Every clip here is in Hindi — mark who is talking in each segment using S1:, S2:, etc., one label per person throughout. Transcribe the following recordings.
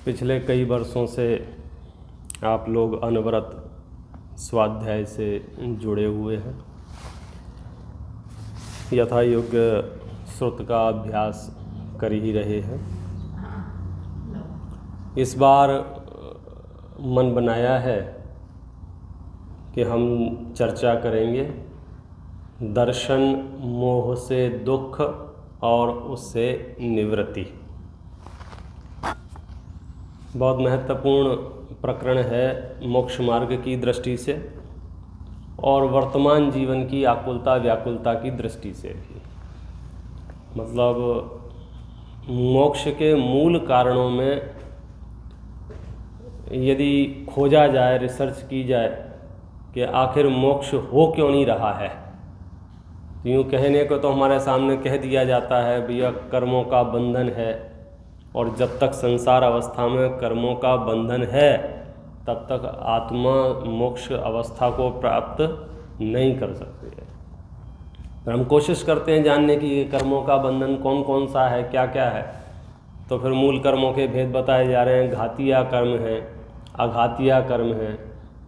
S1: पिछले कई वर्षों से आप लोग अनवरत स्वाध्याय से जुड़े हुए हैं। यथा योग्य श्रुत का अभ्यास कर ही रहे हैं। इस बार मन बनाया है कि हम चर्चा करेंगे दर्शन मोह से दुख और उससे निवृत्ति। बहुत महत्वपूर्ण प्रकरण है मोक्ष मार्ग की दृष्टि से और वर्तमान जीवन की आकुलता व्याकुलता की दृष्टि से भी। मतलब मोक्ष के मूल कारणों में यदि खोजा जाए, रिसर्च की जाए कि आखिर मोक्ष हो क्यों नहीं रहा है, तो यूँ कहने को तो हमारे सामने कह दिया जाता है भैया कर्मों का बंधन है, और जब तक संसार अवस्था में कर्मों का बंधन है तब तक आत्मा मोक्ष अवस्था को प्राप्त नहीं कर सकती है। तो हम कोशिश करते हैं जानने की कर्मों का बंधन कौन कौन सा है, क्या क्या है। तो फिर मूल कर्मों के भेद बताए जा रहे हैं। घातिया कर्म है, अघातिया कर्म है।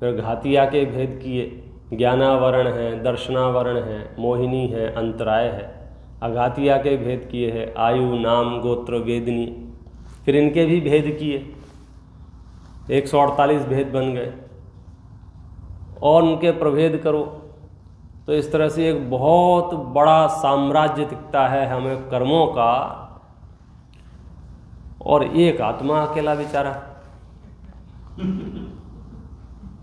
S1: फिर घातिया के भेद किए, ज्ञानावरण है, दर्शनावरण है, मोहिनी है, अंतराय है। अघातिया के भेद किए हैं आयु, नाम, गोत्र, वेदनी। फिर इनके भी भेद किए, 148 भेद बन गए और उनके प्रभेद करो तो इस तरह से एक बहुत बड़ा साम्राज्य दिखता है हमें कर्मों का। और एक आत्मा अकेला बेचारा।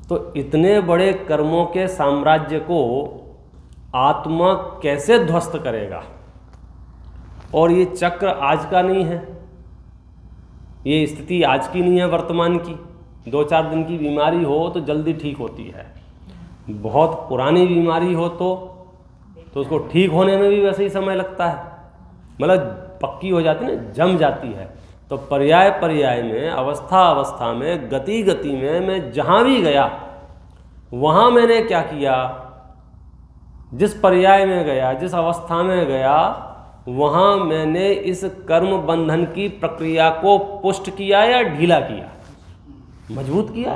S1: तो इतने बड़े कर्मों के साम्राज्य को आत्मा कैसे ध्वस्त करेगा? और ये चक्र आज का नहीं है, ये स्थिति आज की नहीं है, वर्तमान की। 2-4 दिन की बीमारी हो तो जल्दी ठीक होती है, बहुत पुरानी बीमारी हो तो उसको ठीक होने में भी वैसे ही समय लगता है। मतलब पक्की हो जाती है ना, जम जाती है। तो पर्याय पर्याय में, अवस्था अवस्था में, गति गति में मैं जहाँ भी गया वहाँ मैंने क्या किया, जिस पर्याय में गया, जिस अवस्था में गया, वहाँ मैंने इस कर्म बंधन की प्रक्रिया को पुष्ट किया या ढीला किया, मजबूत किया।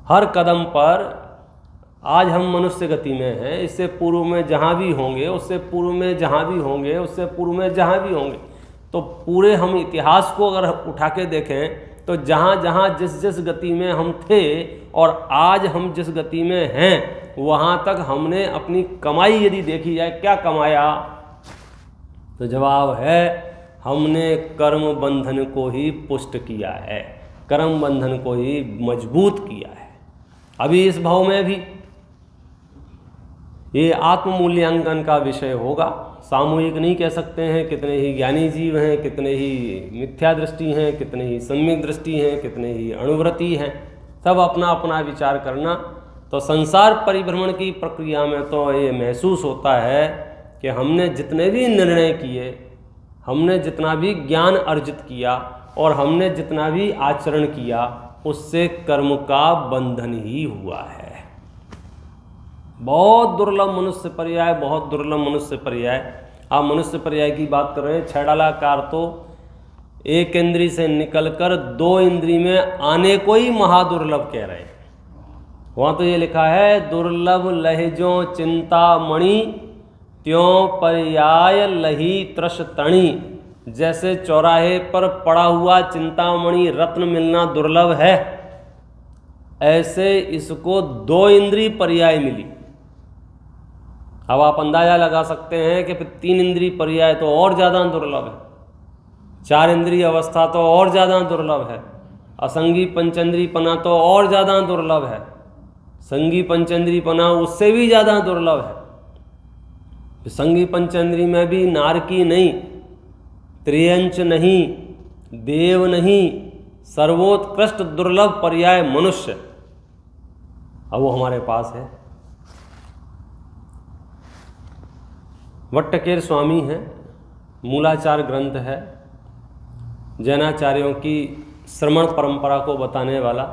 S1: हर कदम पर आज हम मनुष्य गति में हैं, इससे पूर्व में जहाँ भी होंगे, उससे पूर्व में जहाँ भी होंगे, उससे पूर्व में जहाँ भी होंगे, तो पूरे हम इतिहास को अगर उठा के देखें तो जहाँ जहाँ जिस जिस गति में हम थे और आज हम जिस गति में हैं, वहाँ तक हमने अपनी कमाई यदि देखी जाए, क्या कमाया, तो जवाब है हमने कर्म बंधन को ही पुष्ट किया है, कर्म बंधन को ही मजबूत किया है। अभी इस भाव में भी ये आत्म मूल्यांकन का विषय होगा। सामूहिक नहीं कह सकते हैं, कितने ही ज्ञानी जीव हैं, कितने ही मिथ्या दृष्टि हैं, कितने ही सम्यक दृष्टि हैं, कितने ही अणुव्रती हैं, सब अपना अपना विचार करना। तो संसार परिभ्रमण की प्रक्रिया में तो ये महसूस होता है कि हमने जितने भी निर्णय किए, हमने जितना भी ज्ञान अर्जित किया और हमने जितना भी आचरण किया, उससे कर्म का बंधन ही हुआ है। बहुत दुर्लभ मनुष्य पर्याय, बहुत दुर्लभ मनुष्य पर्याय। आप मनुष्य पर्याय की बात कर रहे हैं, छैडालाकार तो एक इंद्री से निकलकर 2 इंद्री में आने को ही महादुर्लभ कह रहे हैं। वहाँ तो ये लिखा है दुर्लभ लहजों चिंतामणि, त्यों पर्याय लही त्रश तणी। जैसे चौराहे पर पड़ा हुआ चिंतामणि रत्न मिलना दुर्लभ है, ऐसे इसको 2 इंद्री पर्याय मिली। अब आप अंदाजा लगा सकते हैं कि फिर 3 इंद्री पर्याय तो और ज़्यादा दुर्लभ है, 4 इंद्री अवस्था तो और ज़्यादा दुर्लभ है, असंगी पंचेंद्री पना तो और ज़्यादा दुर्लभ है, संगी पंचेंद्री पना उससे भी ज़्यादा दुर्लभ है। संगी पंचेंद्री में भी नारकी नहीं, त्रियंच नहीं, देव नहीं, सर्वोत्कृष्ट दुर्लभ पर्याय मनुष्य, अब वो हमारे पास है। वट्टकेर स्वामी हैं, मूलाचार ग्रंथ है, जैनाचार्यों की श्रमण परंपरा को बताने वाला,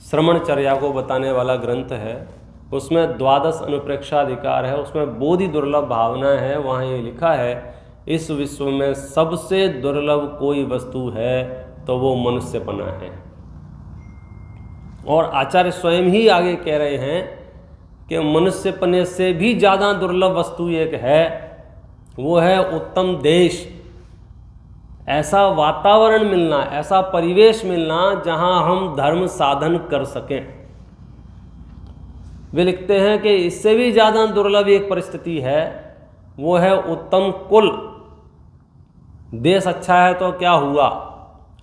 S1: श्रमणचर्या को बताने वाला ग्रंथ है। उसमें 12 अनुप्रेक्षाधिकार है, उसमें बोधि दुर्लभ भावना है। वहाँ ये लिखा है इस विश्व में सबसे दुर्लभ कोई वस्तु है तो वो मनुष्यपना है। और आचार्य स्वयं ही आगे कह रहे हैं कि मनुष्यपने से भी ज़्यादा दुर्लभ वस्तु एक है, वो है उत्तम देश, ऐसा वातावरण मिलना, ऐसा परिवेश मिलना जहां हम धर्म साधन कर सकें। वे लिखते हैं कि इससे भी ज़्यादा दुर्लभ एक परिस्थिति है, वो है उत्तम कुल। देश अच्छा है तो क्या हुआ,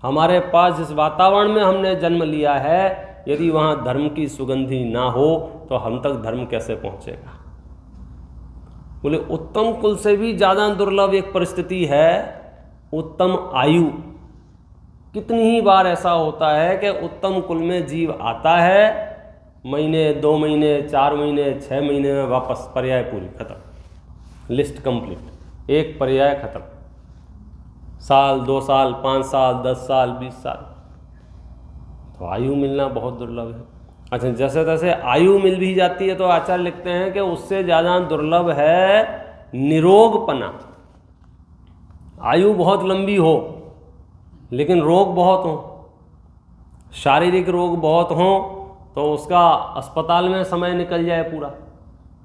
S1: हमारे पास जिस वातावरण में हमने जन्म लिया है, यदि वहाँ धर्म की सुगंधी ना हो तो हम तक धर्म कैसे पहुँचेगा। बोले उत्तम कुल से भी ज़्यादा दुर्लभ एक परिस्थिति है उत्तम आयु। कितनी ही बार ऐसा होता है कि उत्तम कुल में जीव आता है, महीने 2 महीने 4 महीने 6 महीने में वापस पर्याय पूरी खत्म, लिस्ट कंप्लीट, एक पर्याय खत्म। साल 2 साल 5 साल 10 साल 20 साल, तो आयु मिलना बहुत दुर्लभ है। अच्छा, जैसे तैसे आयु मिल भी जाती है तो आचार्य लिखते हैं कि उससे ज़्यादा दुर्लभ है निरोगपना। आयु बहुत लंबी हो लेकिन रोग बहुत हों, शारीरिक रोग बहुत हों तो उसका अस्पताल में समय निकल जाए पूरा,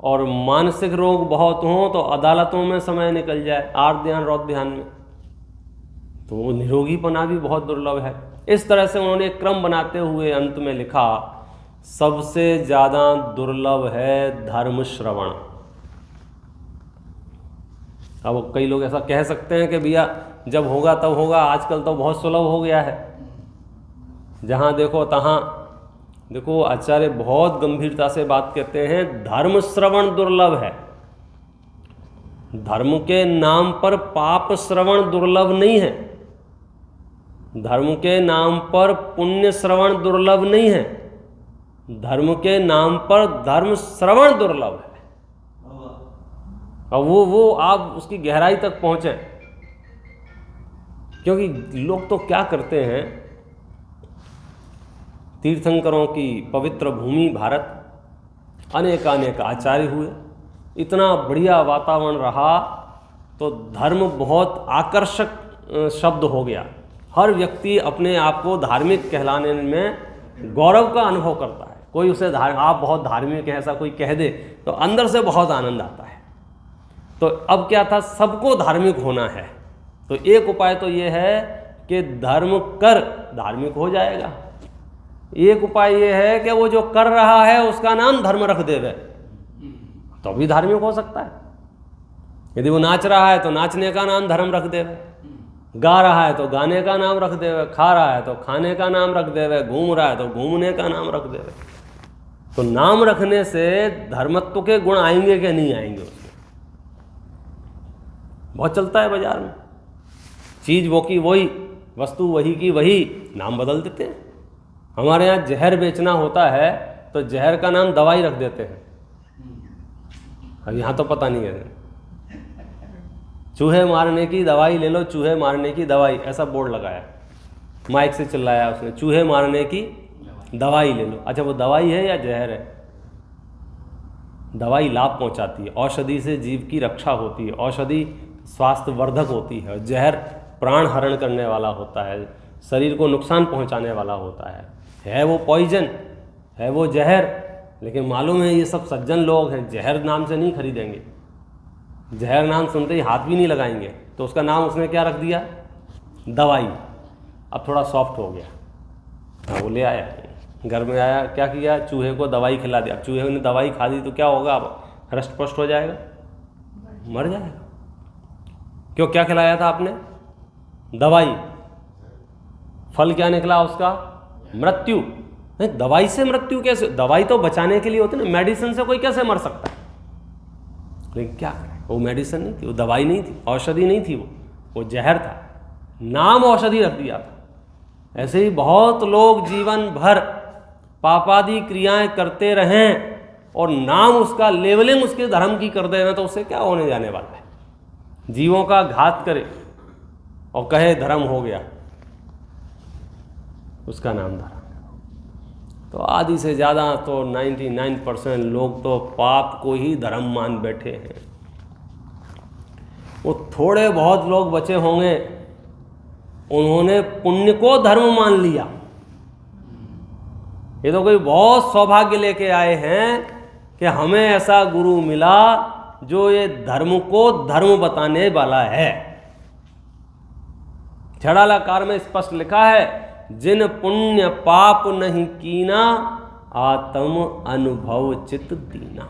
S1: और मानसिक रोग बहुत हों तो अदालतों में समय निकल जाए, आर्त ध्यान रौद्र ध्यान में, तो वो निरोगीपना भी बहुत दुर्लभ है। इस तरह से उन्होंने एक क्रम बनाते हुए अंत में लिखा, सबसे ज़्यादा दुर्लभ है धर्म श्रवण। अब कई लोग ऐसा कह सकते हैं कि भैया जब होगा तब होगा, आजकल तो बहुत सुलभ हो गया है, जहाँ देखो तहाँ देखो। आचार्य बहुत गंभीरता से बात कहते हैं, धर्म श्रवण दुर्लभ है। धर्म के नाम पर पाप श्रवण दुर्लभ नहीं है, धर्म के नाम पर पुण्य श्रवण दुर्लभ नहीं है, धर्म के नाम पर धर्म श्रवण दुर्लभ है। अब वो आप उसकी गहराई तक पहुँचें, क्योंकि लोग तो क्या करते हैं, तीर्थंकरों की पवित्र भूमि भारत, अनेक आचार्य हुए, इतना बढ़िया वातावरण रहा, तो धर्म बहुत आकर्षक शब्द हो गया। हर व्यक्ति अपने आप को धार्मिक कहलाने में गौरव का अनुभव करता है। कोई उसे आप बहुत धार्मिक हैं ऐसा कोई कह दे तो अंदर से बहुत आनंद आता है। तो अब क्या था, सबको धार्मिक होना है, तो एक उपाय तो ये है कि धर्म कर धार्मिक हो जाएगा। एक उपाय ये है कि वो जो कर रहा है उसका नाम धर्म रख देवे, तो भी धार्मिक हो सकता है। यदि वो नाच रहा है तो नाचने का नाम धर्म रख देवे, गा रहा है तो गाने का नाम रख देवे, खा रहा है तो खाने का नाम रख देवे, घूम रहा है तो घूमने का नाम रख देवे। तो नाम रखने से धर्मत्व के गुण आएंगे कि नहीं आएंगे उसमें? बहुत चलता है बाजार में, चीज़ वो की वही, वस्तु वही की वही, नाम बदल देते हैं। हमारे यहाँ जहर बेचना होता है तो जहर का नाम दवाई रख देते हैं। अब यहाँ तो पता नहीं है, चूहे मारने की दवाई ले लो, चूहे मारने की दवाई, ऐसा बोर्ड लगाया, माइक से चिल्लाया उसने, चूहे मारने की दवाई ले लो। अच्छा, वो दवाई है या जहर है? दवाई लाभ पहुंचाती है, औषधि से जीव की रक्षा होती है, औषधि स्वास्थ्यवर्धक होती है, जहर प्राण हरण करने वाला होता है, शरीर को नुकसान पहुंचाने वाला होता है वो पॉइजन, है वो जहर। लेकिन मालूम है ये सब सज्जन लोग हैं, जहर नाम से नहीं खरीदेंगे, जहर नाम सुनते ही हाथ भी नहीं लगाएंगे, तो उसका नाम उसने क्या रख दिया, दवाई। अब थोड़ा सॉफ्ट हो गया, हाँ वो ले आया, घर में आया, क्या किया, चूहे को दवाई खिला दिया। चूहे ने दवाई खा दी तो क्या होगा, अब हृष्ट पुष्ट हो जाएगा, मर जाएगा। क्यों, क्या खिलाया था आपने, दवाई। फल क्या निकला उसका, मृत्यु। नहीं, दवाई से मृत्यु कैसे, दवाई तो बचाने के लिए होती है ना, मेडिसिन से कोई कैसे मर सकता है। लेकिन क्या करें, वो मेडिसिन नहीं थी, वो दवाई नहीं थी, औषधि नहीं थी, वो जहर था, नाम औषधि रख दिया था। ऐसे ही बहुत लोग जीवन भर पापादि क्रियाएं करते रहें और नाम उसका लेवलिंग उसके धर्म की कर देना, तो उससे क्या होने जाने वाला है। जीवों का घात करे और कहे धर्म हो गया, उसका नाम धर्म। तो आधी से ज़्यादा तो 99% लोग तो पाप को ही धर्म मान बैठे हैं। वो थोड़े बहुत लोग बचे होंगे उन्होंने पुण्य को धर्म मान लिया। ये तो कोई बहुत सौभाग्य लेके आए हैं कि हमें ऐसा गुरु मिला जो ये धर्म को धर्म बताने वाला है। छड़ालाकार में स्पष्ट लिखा है, जिन पुण्य पाप नहीं कीना, आत्म अनुभव चित दीना।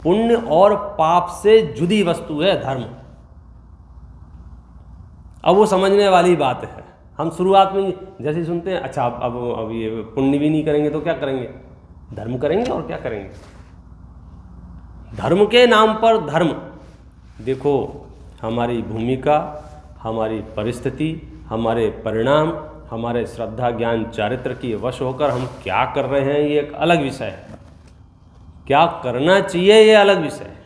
S1: पुण्य और पाप से जुदी वस्तु है धर्म। अब वो समझने वाली बात है। हम शुरुआत में जैसे सुनते हैं, अच्छा अब ये पुण्य भी नहीं करेंगे तो क्या करेंगे? धर्म करेंगे और क्या करेंगे? धर्म के नाम पर धर्म। देखो, हमारी भूमिका, हमारी परिस्थिति, हमारे परिणाम, हमारे श्रद्धा ज्ञान चारित्र की वश होकर हम क्या कर रहे हैं ये एक अलग विषय है। क्या करना चाहिए ये अलग विषय है।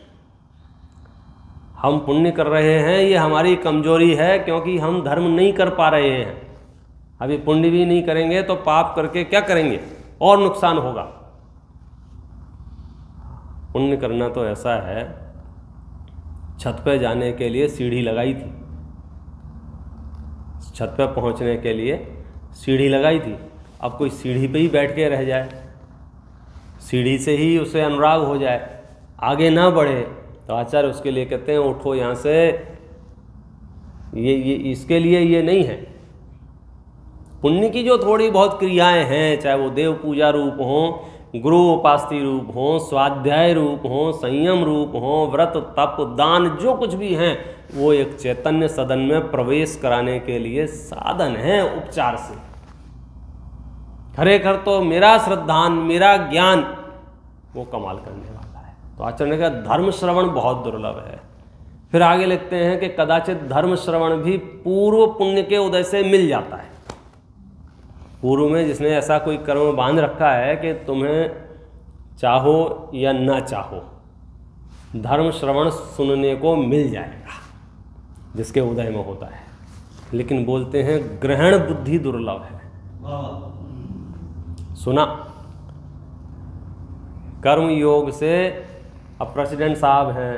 S1: हम पुण्य कर रहे हैं ये हमारी कमजोरी है, क्योंकि हम धर्म नहीं कर पा रहे हैं। अभी पुण्य भी नहीं करेंगे तो पाप करके क्या करेंगे? और नुकसान होगा। पुण्य करना तो ऐसा है, छत पे जाने के लिए सीढ़ी लगाई थी, छत पे पहुंचने के लिए सीढ़ी लगाई थी। अब कोई सीढ़ी पे ही बैठ के रह जाए, सीढ़ी से ही उसे अनुराग हो जाए, आगे ना बढ़े, तो आचार्य उसके लिए कहते हैं उठो यहाँ से। ये इसके लिए ये नहीं है। पुण्य की जो थोड़ी बहुत क्रियाएं हैं, चाहे वो देव पूजा रूप हो, गुरु उपास्ति रूप हो, स्वाध्याय रूप हो, संयम रूप हो, व्रत तप दान, जो कुछ भी हैं, वो एक चैतन्य सदन में प्रवेश कराने के लिए साधन है उपचार से। खरेखर तो मेरा श्रद्धान, मेरा ज्ञान वो कमाल करने वाला है। तो आचार्य ने कहा धर्म श्रवण बहुत दुर्लभ है। फिर आगे लिखते हैं कि कदाचित धर्म श्रवण भी पूर्व पुण्य के उदय से मिल जाता है। पूर्व में जिसने ऐसा कोई कर्म बांध रखा है कि तुम्हें चाहो या ना चाहो धर्म श्रवण सुनने को मिल जाएगा, जिसके उदय में होता है। लेकिन बोलते हैं ग्रहण बुद्धि दुर्लभ है। सुना कर्म योग से, अब प्रेसिडेंट साहब हैं,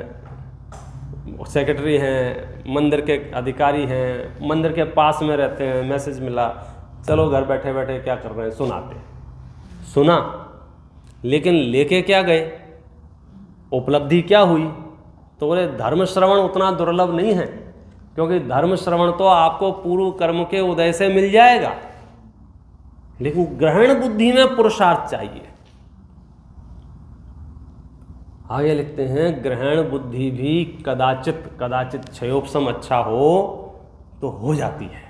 S1: सेक्रेटरी हैं, मंदिर के अधिकारी हैं, मंदिर के पास में रहते हैं, मैसेज मिला, चलो घर बैठे बैठे क्या कर रहे हैं, सुनाते। सुना, लेकिन लेके क्या गए, उपलब्धि क्या हुई? तो बोले धर्म श्रवण उतना दुर्लभ नहीं है, क्योंकि धर्म श्रवण तो आपको पूर्व कर्म के उदय से मिल जाएगा, लेकिन ग्रहण बुद्धि में पुरुषार्थ चाहिए। आगे लिखते हैं ग्रहण बुद्धि भी कदाचित क्षयोपशम अच्छा हो तो हो जाती है।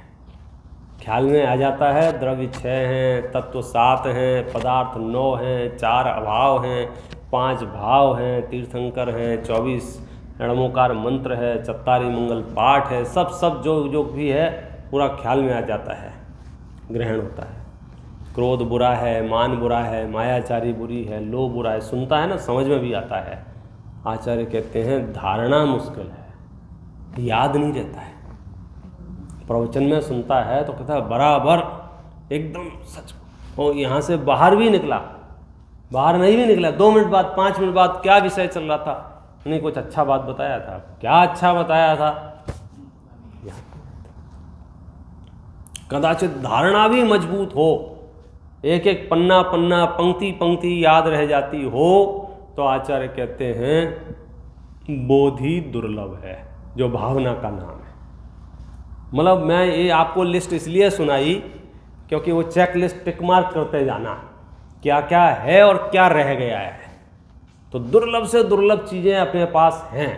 S1: ख्याल में आ जाता है द्रव्य 6 हैं, तत्व 7 हैं, पदार्थ 9 हैं, 4 अभाव हैं, 5 भाव हैं, तीर्थंकर हैं, 24 रणमोकार मंत्र है, 44 मंगल पाठ है, सब जो भी है पूरा ख्याल में आ जाता है। ग्रहण होता है। क्रोध बुरा है, मान बुरा है, मायाचारी बुरी है, लोभ बुरा है, सुनता है ना, समझ में भी आता है। आचार्य कहते हैं धारणा मुश्किल है, याद नहीं रहता है। प्रवचन में सुनता है तो कहता है बराबर एकदम सच, और यहाँ से बाहर भी निकला, बाहर नहीं भी निकला, 2 मिनट बाद 5 मिनट बाद क्या विषय चल रहा था, नहीं कुछ अच्छा बात बताया था, क्या अच्छा बताया था। कदाचित धारणा भी मजबूत हो, एक एक पन्ना पंक्ति पंक्ति याद रह जाती हो, तो आचार्य कहते हैं बोधि दुर्लभ है, जो भावना का नाम है। मतलब मैं ये आपको लिस्ट इसलिए सुनाई क्योंकि वो चेक लिस्ट टिक मार्क करते जाना, क्या क्या है और क्या रह गया है। तो दुर्लभ से दुर्लभ चीज़ें अपने पास हैं।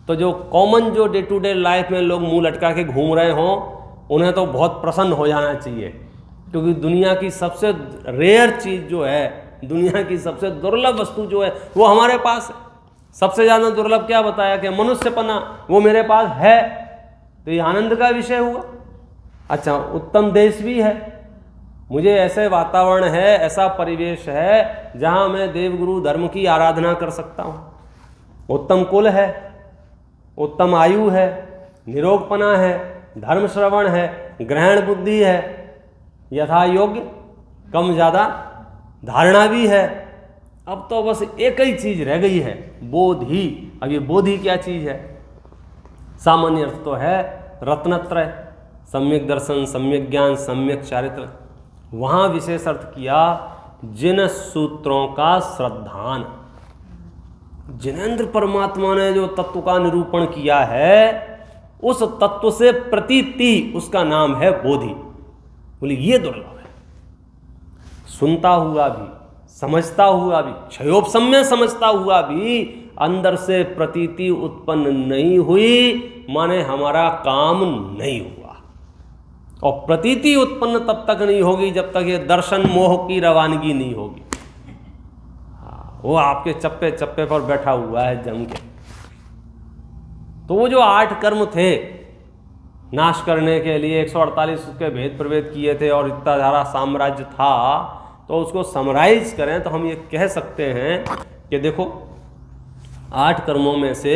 S1: तो जो कॉमन, जो डे टू डे लाइफ में लोग मुंह लटका के घूम रहे हों, उन्हें तो बहुत प्रसन्न हो जाना चाहिए, क्योंकि दुनिया की सबसे रेयर चीज़ जो है, दुनिया की सबसे दुर्लभ वस्तु जो है वो हमारे पास है। सबसे ज़्यादा दुर्लभ क्या बताया कि मनुष्यपना, वो मेरे पास है, तो ये आनंद का विषय हुआ। अच्छा, उत्तम देश भी है, मुझे ऐसे वातावरण है, ऐसा परिवेश है जहाँ मैं देवगुरु धर्म की आराधना कर सकता हूँ। उत्तम कुल है, उत्तम आयु है, निरोगपना है, धर्म श्रवण है, ग्रहण बुद्धि है, यथा योग्य कम ज़्यादा धारणा भी है। अब तो बस एक ही चीज़ रह गई है, बोधि। अब ये बोधि क्या चीज़ है? सामान्य अर्थ तो है रत्नत्रय, सम्यक दर्शन, सम्यक ज्ञान, सम्यक चारित्र। वहाँ विशेष अर्थ किया जिन सूत्रों का श्रद्धान। जिनेंद्र परमात्मा ने जो तत्व का निरूपण किया है, उस तत्व से प्रतीति उसका नाम है बोधि। बोले ये दुर्लभ है। सुनता हुआ भी, समझता हुआ भी, क्षयोपसम्य समझता हुआ भी अंदर से प्रतीति उत्पन्न नहीं हुई, माने हमारा काम नहीं हुआ। और प्रतीति उत्पन्न तब तक नहीं होगी जब तक ये दर्शन मोह की रवानगी नहीं होगी। वो आपके चप्पे चप्पे पर बैठा हुआ है जम के। तो वो जो 8 कर्म थे नाश करने के लिए 148 उसके भेद प्रभेद किए थे और इतना सारा साम्राज्य था, तो उसको समराइज करें तो हम ये कह सकते हैं कि देखो 8 कर्मों में से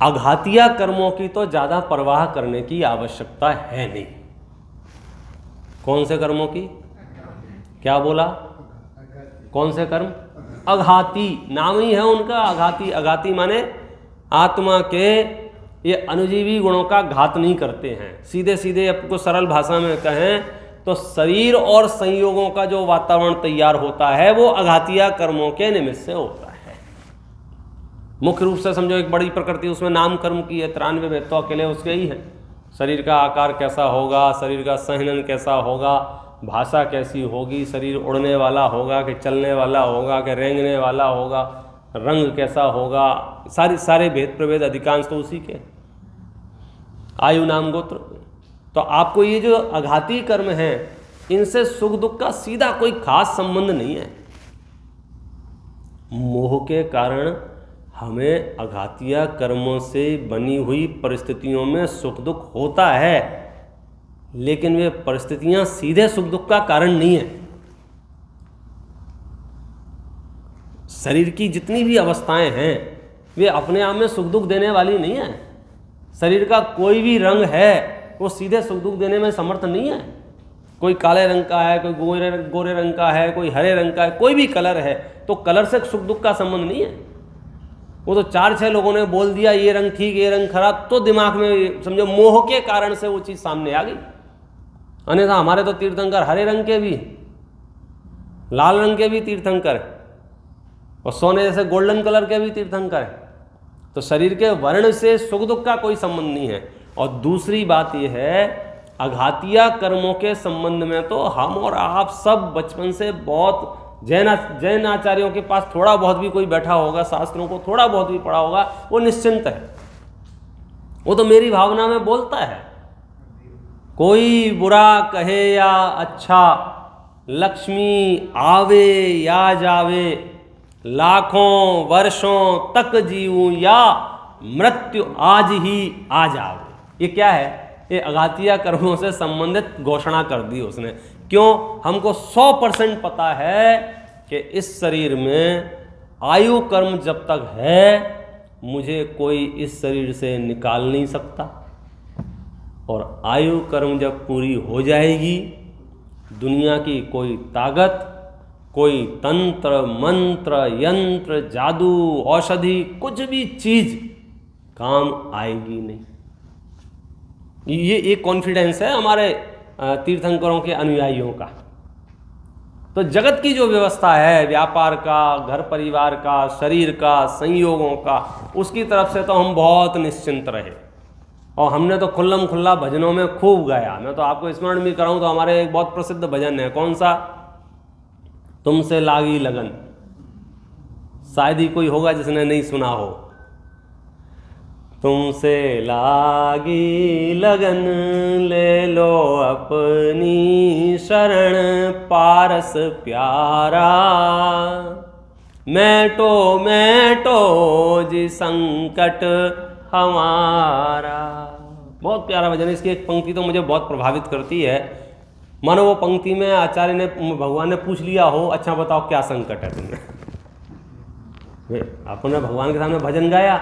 S1: आघातिया कर्मों की तो ज़्यादा परवाह करने की आवश्यकता है नहीं। कौन से कर्मों की? क्या बोला? कौन से कर्म? अघाती, नाम ही है उनका अघाती। अघाती माने आत्मा के ये अनुजीवी गुणों का घात नहीं करते हैं। सीधे सीधे आपको सरल भाषा में कहें तो शरीर और संयोगों का जो वातावरण तैयार होता है वो अघातिया कर्मों के निमित्त से होता है। मुख्य रूप से समझो एक बड़ी प्रकृति उसमें नाम कर्म की है, 93 भेद तो अकेले उसके ही है। शरीर का आकार कैसा होगा, शरीर का संहनन कैसा होगा, भाषा कैसी होगी, शरीर उड़ने वाला होगा कि चलने वाला होगा कि रेंगने वाला होगा, रंग कैसा होगा, सारे भेद प्रभेद अधिकांश तो उसी के। आयु नाम गोत्र। तो आपको ये जो अघाती कर्म हैं इनसे सुख दुख का सीधा कोई खास संबंध नहीं है। मोह के कारण हमें अघातिया कर्मों से बनी हुई परिस्थितियों में सुख दुख होता है, लेकिन वे परिस्थितियां सीधे सुख दुख का कारण नहीं है। शरीर की जितनी भी अवस्थाएं हैं वे अपने आप में सुख दुख देने वाली नहीं है। शरीर का कोई भी रंग है वो सीधे सुख दुख देने में समर्थ नहीं है। कोई काले रंग का है, कोई गोरे रंग का है, कोई हरे रंग का है, कोई भी कलर है, तो कलर से सुख दुख का संबंध नहीं है। वो तो 4-6 लोगों ने बोल दिया ये रंग ठीक, ये रंग खराब, तो दिमाग में समझो मोह के कारण से वो चीज़ सामने आ गई। अन्यथा हमारे तो तीर्थंकर हरे रंग के भी, लाल रंग के भी तीर्थंकर और सोने जैसे गोल्डन कलर के भी तीर्थंकर है। तो शरीर के वर्ण से सुख दुख का कोई संबंध नहीं है। और दूसरी बात यह है अघातिया कर्मों के संबंध में तो हम और आप सब बचपन से बहुत जैन आचार्यों के पास थोड़ा बहुत भी कोई बैठा होगा, शास्त्रों को थोड़ा बहुत भी पढ़ा होगा, वो निश्चिंत है। वो तो मेरी भावना में बोलता है, कोई बुरा कहे या अच्छा, लक्ष्मी आवे या जावे, लाखों वर्षों तक जीऊं या मृत्यु आज ही आ जावे। ये क्या है? ये अघातिया कर्मों से संबंधित घोषणा कर दी उसने। क्यों? हमको 100% पता है कि इस शरीर में आयु कर्म जब तक है मुझे कोई इस शरीर से निकाल नहीं सकता, और आयु कर्म जब पूरी हो जाएगी दुनिया की कोई ताकत, कोई तंत्र मंत्र यंत्र जादू औषधि कुछ भी चीज काम आएगी नहीं। ये एक कॉन्फिडेंस है हमारे तीर्थंकरों के अनुयायियों का। तो जगत की जो व्यवस्था है व्यापार का, घर परिवार का, शरीर का, संयोगों का, उसकी तरफ से तो हम बहुत निश्चिंत रहे। और हमने तो खुल्लम खुल्ला भजनों में खूब गाया। मैं तो आपको स्मरण भी कराऊं तो हमारे एक बहुत प्रसिद्ध भजन है, कौन सा? तुमसे लागी लगन। शायद ही कोई होगा जिसने नहीं सुना हो। तुमसे लागी लगन ले लो अपनी शरण पारस प्यारा, मैटो मैटो जी संकट हमारा। बहुत प्यारा भजन है। इसकी एक पंक्ति तो मुझे बहुत प्रभावित करती है। मानो वो पंक्ति में आचार्य ने, भगवान ने पूछ लिया हो, अच्छा बताओ क्या संकट है तुमने। आपने भगवान के सामने भजन गाया,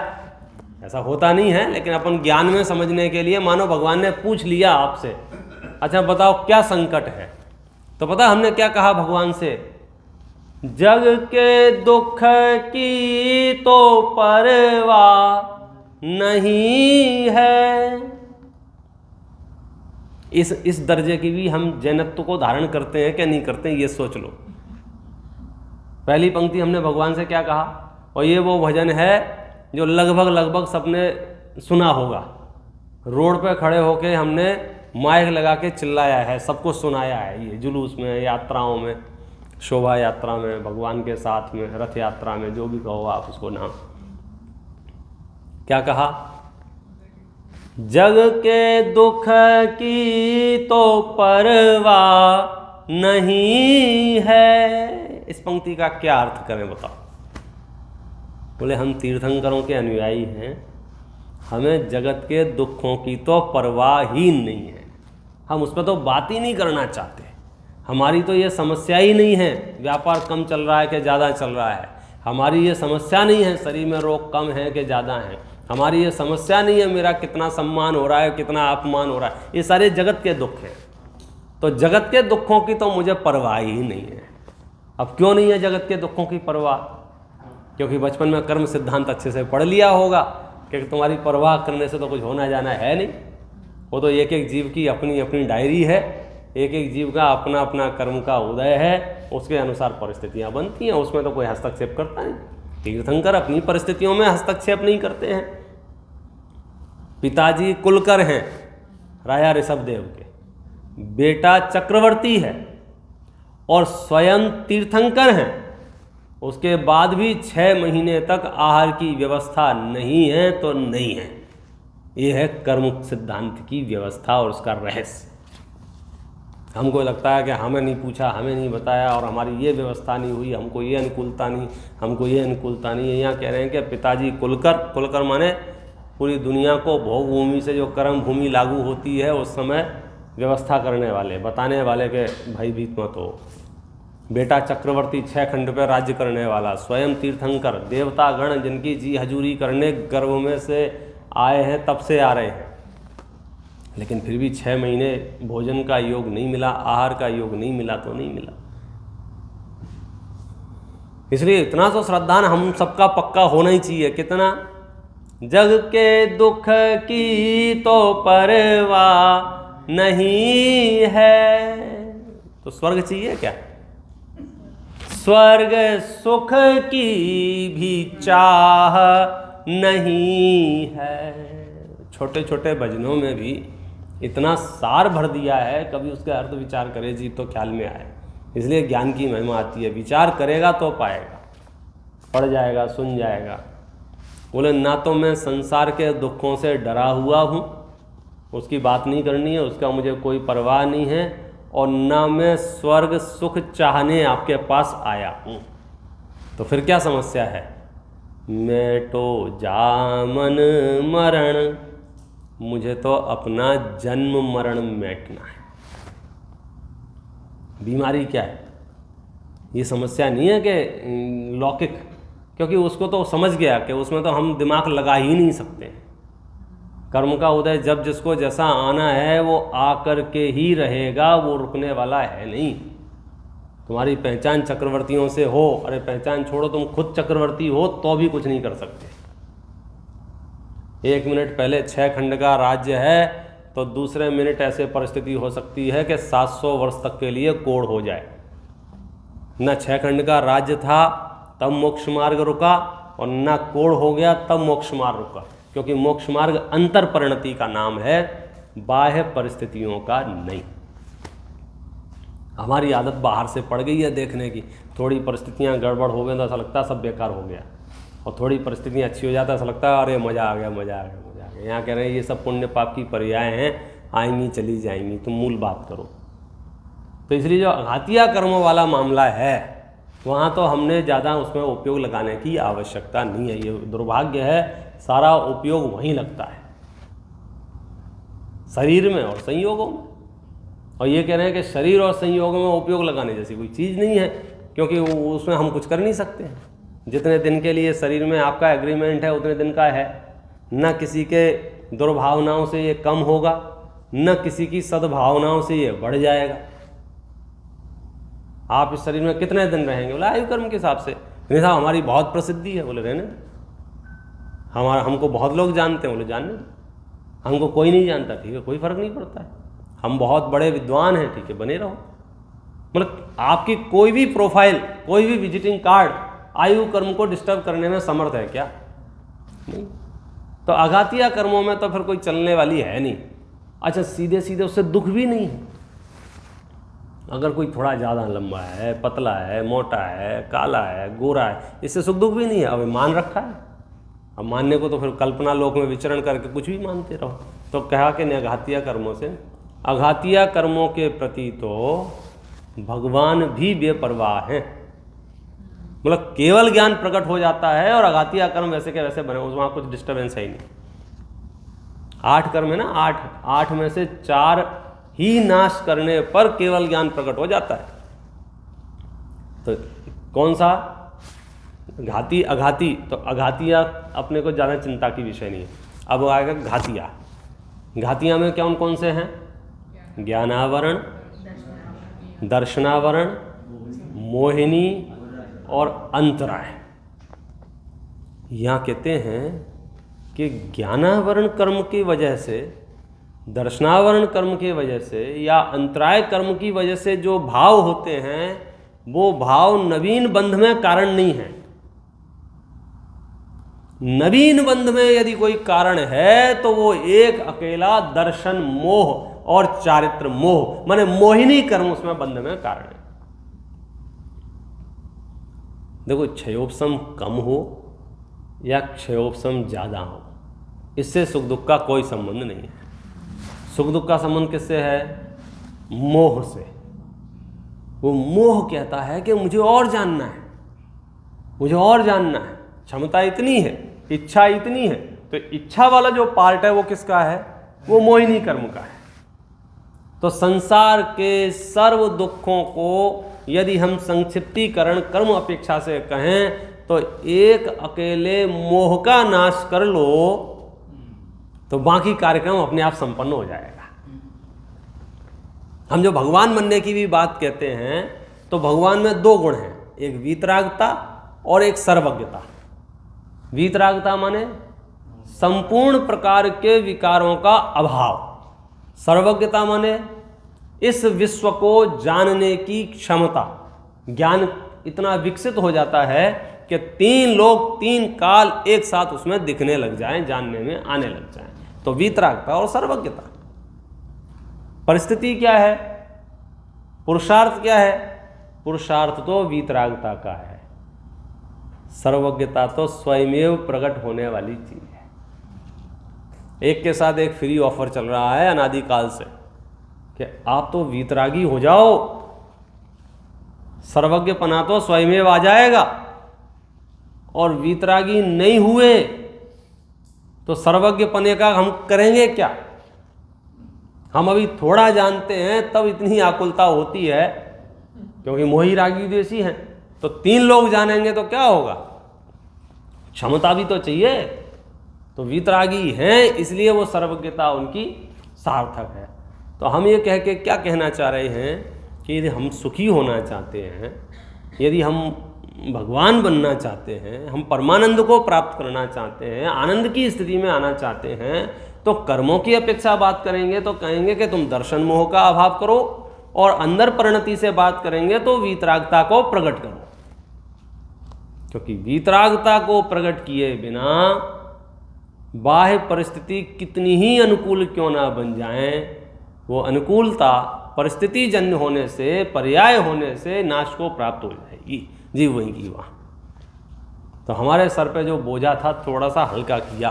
S1: ऐसा होता नहीं है, लेकिन अपन ज्ञान में समझने के लिए मानो भगवान ने पूछ लिया आपसे, अच्छा बताओ क्या संकट है। तो पता हमने क्या कहा भगवान से? जग के दुख की तो परवाह नहीं है, इस दर्जे की भी हम जैनत्व को धारण करते हैं क्या नहीं करते हैं, ये सोच लो। पहली पंक्ति हमने भगवान से क्या कहा, और ये वो भजन है जो लगभग सबने सुना होगा। रोड पे खड़े होके हमने माइक लगा के चिल्लाया है, सबको सुनाया है। ये जुलूस में, यात्राओं में, शोभा यात्रा में, भगवान के साथ में, रथ यात्रा में, जो भी कहो आप उसको नाम। क्या कहा, जग के दुख की तो परवाह नहीं है। इस पंक्ति का क्या अर्थ करें बताओ। बोले हम तीर्थंकरों के अनुयायी हैं, हमें जगत के दुखों की तो परवाह ही नहीं है, हम उस पर तो बात ही नहीं करना चाहते। हमारी तो ये समस्या ही नहीं है व्यापार कम चल रहा है कि ज़्यादा चल रहा है, हमारी ये समस्या नहीं है शरीर में रोग कम है कि ज़्यादा है, हमारी ये समस्या नहीं है मेरा कितना सम्मान हो रहा है कितना अपमान हो रहा है, ये सारे जगत के दुख हैं। तो जगत के दुखों की तो मुझे परवाह ही नहीं है। अब क्यों नहीं है जगत के दुखों की परवाह, क्योंकि बचपन में कर्म सिद्धांत अच्छे से पढ़ लिया होगा कि तुम्हारी परवाह करने से तो कुछ होना जाना है नहीं। वो तो एक एक जीव की अपनी अपनी डायरी है, एक एक जीव का अपना अपना कर्म का उदय है, उसके अनुसार परिस्थितियाँ बनती हैं, उसमें तो कोई हस्तक्षेप करता नहीं। तीर्थंकर अपनी परिस्थितियों में हस्तक्षेप नहीं करते हैं। पिताजी कुलकर हैं राजा ऋषभदेव के, बेटा चक्रवर्ती है और स्वयं तीर्थंकर हैं, उसके बाद भी 6 महीने तक आहार की व्यवस्था नहीं है तो नहीं है। ये है कर्म सिद्धांत की व्यवस्था और उसका रहस्य। हमको लगता है कि हमें नहीं पूछा, हमें नहीं बताया और हमारी ये व्यवस्था नहीं हुई, हमको ये अनुकूलता नहीं, हमको ये अनुकूलता नहीं। यहाँ कह रहे हैं कि पिताजी कुलकर माने पूरी दुनिया को भोग भूमि से जो कर्म भूमि लागू होती है उस समय व्यवस्था करने वाले, बताने वाले के भयभीत मत हो। बेटा चक्रवर्ती 6 खंड पर राज्य करने वाला, स्वयं तीर्थंकर, देवता गण जिनकी जी हजूरी करने गर्भ में से आए हैं तब से आ रहे हैं, लेकिन फिर भी 6 महीने भोजन का योग नहीं मिला, आहार का योग नहीं मिला तो नहीं मिला। इसलिए इतना तो श्रद्धान हम सबका पक्का होना ही चाहिए। कितना, जग के दुख की तो परवाह नहीं है। तो स्वर्ग चाहिए क्या, स्वर्ग सुख की भी चाह नहीं है। छोटे छोटे भजनों में भी इतना सार भर दिया है, कभी उसका अर्थ विचार करे जीव तो ख्याल में आए। इसलिए ज्ञान की महिमा आती है, विचार करेगा तो पाएगा, पढ़ जाएगा, सुन जाएगा। बोले ना तो मैं संसार के दुखों से डरा हुआ हूँ, उसकी बात नहीं करनी है, उसका मुझे कोई परवाह नहीं है, और ना मैं स्वर्ग सुख चाहने आपके पास आया हूँ। तो फिर क्या समस्या है, मैं तो जामन मरण, मुझे तो अपना जन्म मरण मिटना है। बीमारी क्या है, ये समस्या नहीं है कि लौकिक, क्योंकि उसको तो समझ गया कि उसमें तो हम दिमाग लगा ही नहीं सकते। कर्म का उदय जब जिसको जैसा आना है वो आकर के ही रहेगा, वो रुकने वाला है नहीं। तुम्हारी पहचान चक्रवर्तियों से हो, अरे पहचान छोड़ो, तुम खुद चक्रवर्ती हो तो भी कुछ नहीं कर सकते। 1 मिनट पहले 6 खंड का राज्य है तो दूसरे मिनट ऐसे परिस्थिति हो सकती है कि 700 वर्ष तक के लिए कोढ़ हो जाए। न 6 खंड का राज्य था तब मोक्ष मार्ग रुका, और न कोढ़ हो गया तब मोक्ष मार्ग रुका, क्योंकि मोक्ष मार्ग अंतर परिणति का नाम है, बाह्य परिस्थितियों का नहीं। हमारी आदत बाहर से पड़ गई है देखने की, थोड़ी परिस्थितियां गड़बड़ हो गई तो ऐसा लगता है सब बेकार हो गया, और थोड़ी परिस्थितियां अच्छी हो जाता है ऐसा लगता है अरे मज़ा आ गया मज़ा आ गया मज़ा आ गया। यहाँ कह रहे हैं ये सब पुण्य पाप की पर्याय हैं, आएंगी चली जाएंगी, तुम मूल बात करो। तो इसलिए जो घातिया कर्मों वाला मामला है वहाँ तो हमने ज़्यादा उसमें उपयोग लगाने की आवश्यकता नहीं है। ये दुर्भाग्य है, सारा उपयोग वहीं लगता है, शरीर में और संयोगों में। और ये कह रहे हैं कि शरीर और संयोगों में उपयोग लगाने जैसी कोई चीज़ नहीं है, क्योंकि उसमें हम कुछ कर नहीं सकते। जितने दिन के लिए शरीर में आपका एग्रीमेंट है उतने दिन का है, न किसी के दुर्भावनाओं से ये कम होगा, न किसी की सद्भावनाओं से ये बढ़ जाएगा। आप इस शरीर में कितने दिन रहेंगे, बोला आयु कर्म के हिसाब से। नहीं साहब हमारी बहुत प्रसिद्धि है, बोले रहने, हमको बहुत लोग जानते हैं, बोले जानने, हमको कोई नहीं जानता, ठीक है कोई फर्क नहीं पड़ता है। हम बहुत बड़े विद्वान हैं, ठीक है, बने रहो। मतलब आपकी कोई भी प्रोफाइल, कोई भी विजिटिंग कार्ड आयु कर्म को डिस्टर्ब करने में समर्थ है क्या? नहीं। तो आघातीय कर्मों में तो फिर कोई चलने वाली है नहीं। अच्छा, सीधे सीधे उससे दुख भी नहीं है। अगर कोई थोड़ा ज़्यादा लंबा है, पतला है, मोटा है, काला है, गोरा है, इससे सुख दुख भी नहीं है। अब मान रखा है, अब मानने को तो फिर कल्पना लोक में विचरण करके कुछ भी मानते रहो। तो कहा कि अघातीय कर्मों से, अघातीय कर्मों के प्रति तो भगवान भी बेपरवाह हैं। मतलब केवल ज्ञान प्रकट हो जाता है और अघातीय कर्म वैसे के वैसे बने, वहाँ कुछ डिस्टर्बेंस है ही नहीं। 8 कर्म है ना, 8 में से 4 ही नाश करने पर केवल ज्ञान प्रकट हो जाता है। तो कौन सा? घाती अघाती। तो अघातिया अपने को ज़्यादा चिंता की विषय नहीं है। अब आएगा घातिया। घातिया में कौन कौन से हैं? ज्ञानावरण, दर्शनावरण, मोहिनी और अंतराय। यहाँ कहते हैं कि ज्ञानावरण कर्म की वजह से, दर्शनावरण कर्म की वजह से या अंतराय कर्म की वजह से जो भाव होते हैं, वो भाव नवीन बंध में कारण नहीं है। नवीन बंध में यदि कोई कारण है तो वो एक अकेला दर्शन मोह और चारित्र मोह, माने मोहिनी कर्म उसमें बंध में कारण है। देखो, क्षयोपशम कम हो या क्षयोपशम ज़्यादा हो, इससे सुख दुख का कोई संबंध नहीं है। सुख दुख का संबंध किससे है? मोह से। वो मोह कहता है कि मुझे और जानना है, मुझे और जानना है, क्षमता इतनी है, इच्छा इतनी है। तो इच्छा वाला जो पार्ट है वो किसका है? वो मोहिनी कर्म का है। तो संसार के सर्व दुखों को यदि हम संक्षिप्तीकरण कर्म अपेक्षा से कहें तो एक अकेले मोह का नाश कर लो तो बाकी कार्यक्रम अपने आप संपन्न हो जाएगा। हम जो भगवान बनने की भी बात कहते हैं तो भगवान में 2 गुण हैं, एक वीतरागता और एक सर्वज्ञता। वीतरागता माने संपूर्ण प्रकार के विकारों का अभाव, सर्वज्ञता माने इस विश्व को जानने की क्षमता। ज्ञान इतना विकसित हो जाता है कि 3 लोग 3 काल एक साथ उसमें दिखने लग जाएं, जानने में आने लग जाएं। तो वीतरागता और सर्वज्ञता। परिस्थिति क्या है? पुरुषार्थ क्या है? पुरुषार्थ तो वीतरागता का है, सर्वज्ञता तो स्वयमेव प्रकट होने वाली चीज है। एक के साथ एक फ्री ऑफर चल रहा है अनादिकाल से कि आप तो वीतरागी हो जाओ, सर्वज्ञपना तो स्वयमेव आ जाएगा, और वीतरागी नहीं हुए तो सर्वज्ञपने का हम करेंगे क्या? हम अभी थोड़ा जानते हैं तब इतनी आकुलता होती है क्योंकि मोही रागी देशी हैं। तो 3 लोग जानेंगे तो क्या होगा? क्षमता भी तो चाहिए। तो वीतरागी हैं इसलिए वो सर्वज्ञता उनकी सार्थक है। तो हम ये कह के क्या कहना चाह रहे हैं कि यदि हम सुखी होना चाहते हैं, यदि हम भगवान बनना चाहते हैं, हम परमानंद को प्राप्त करना चाहते हैं, आनंद की स्थिति में आना चाहते हैं, तो कर्मों की अपेक्षा बात करेंगे तो कहेंगे कि तुम दर्शन मोह का अभाव करो, और अंदर परिणति से बात करेंगे तो वीतरागता को प्रकट करो। क्योंकि वीतरागता को प्रकट किए बिना बाह्य परिस्थिति कितनी ही अनुकूल क्यों ना बन जाए, वो अनुकूलता परिस्थिति जन्य होने से, पर्याय होने से नाश को प्राप्त हो जाएगी। जी वहीं की वहाँ। तो हमारे सर पे जो बोझा था थोड़ा सा हल्का किया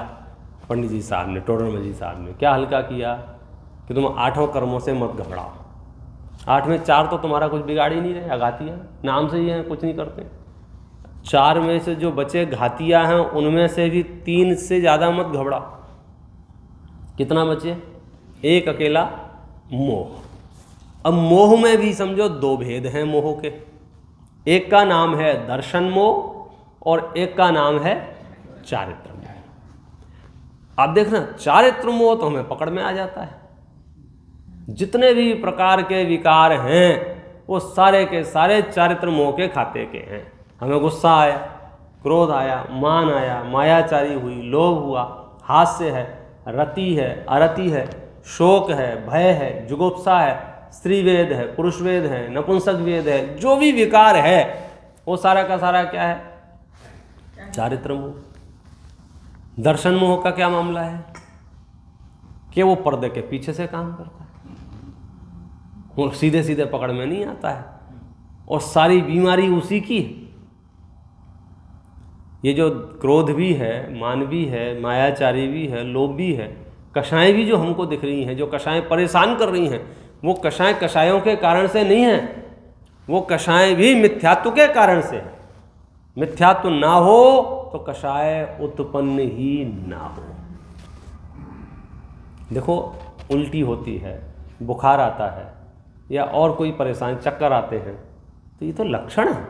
S1: पंडित जी साहब ने, टोडरमल जी साहब ने। क्या हल्का किया? कि तुम 8 कर्मों से मत घबराओ। 8 में 4 तो तुम्हारा कुछ बिगाड़ ही नहीं रहे, अघातिया नाम से ही हैं, कुछ नहीं करते। 4 में से जो बचे घातिया हैं उनमें से भी 3 से ज़्यादा मत घबराओ। कितना बचे? एक अकेला मोह। अब मोह में भी समझो 2 भेद हैं मोह के। एक का नाम है दर्शन मोह और एक का नाम है चारित्र मोह। आप देखना, चारित्र मोह तो हमें पकड़ में आ जाता है। जितने भी प्रकार के विकार हैं वो सारे के सारे चारित्र मोह के खाते के हैं। हमें गुस्सा आया, क्रोध आया, मान आया, मायाचारी हुई, लोभ हुआ, हास्य है, रति है, अरति है, शोक है, भय है, जुगुप्सा है, स्त्री वेद है, पुरुष वेद है, नपुंसक वेद है, जो भी विकार है वो सारा का सारा क्या है? चारित्र मोह। दर्शन मोह का क्या मामला है कि वो पर्दे के पीछे से काम करता है, वो सीधे सीधे पकड़ में नहीं आता है, और सारी बीमारी उसी की है। ये जो क्रोध भी है, मान भी है, मायाचारी भी है, लोभ भी है, कषाएं भी जो हमको दिख रही हैं, जो कषाएं परेशान कर रही हैं, वो कषाएं कषायों के कारण से नहीं है, वो कषाएं भी मिथ्यात्व के कारण से है। मिथ्यात्व ना हो तो कषाय उत्पन्न ही ना हो। देखो, उल्टी होती है, बुखार आता है, या और कोई परेशान, चक्कर आते हैं, तो ये तो लक्षण है,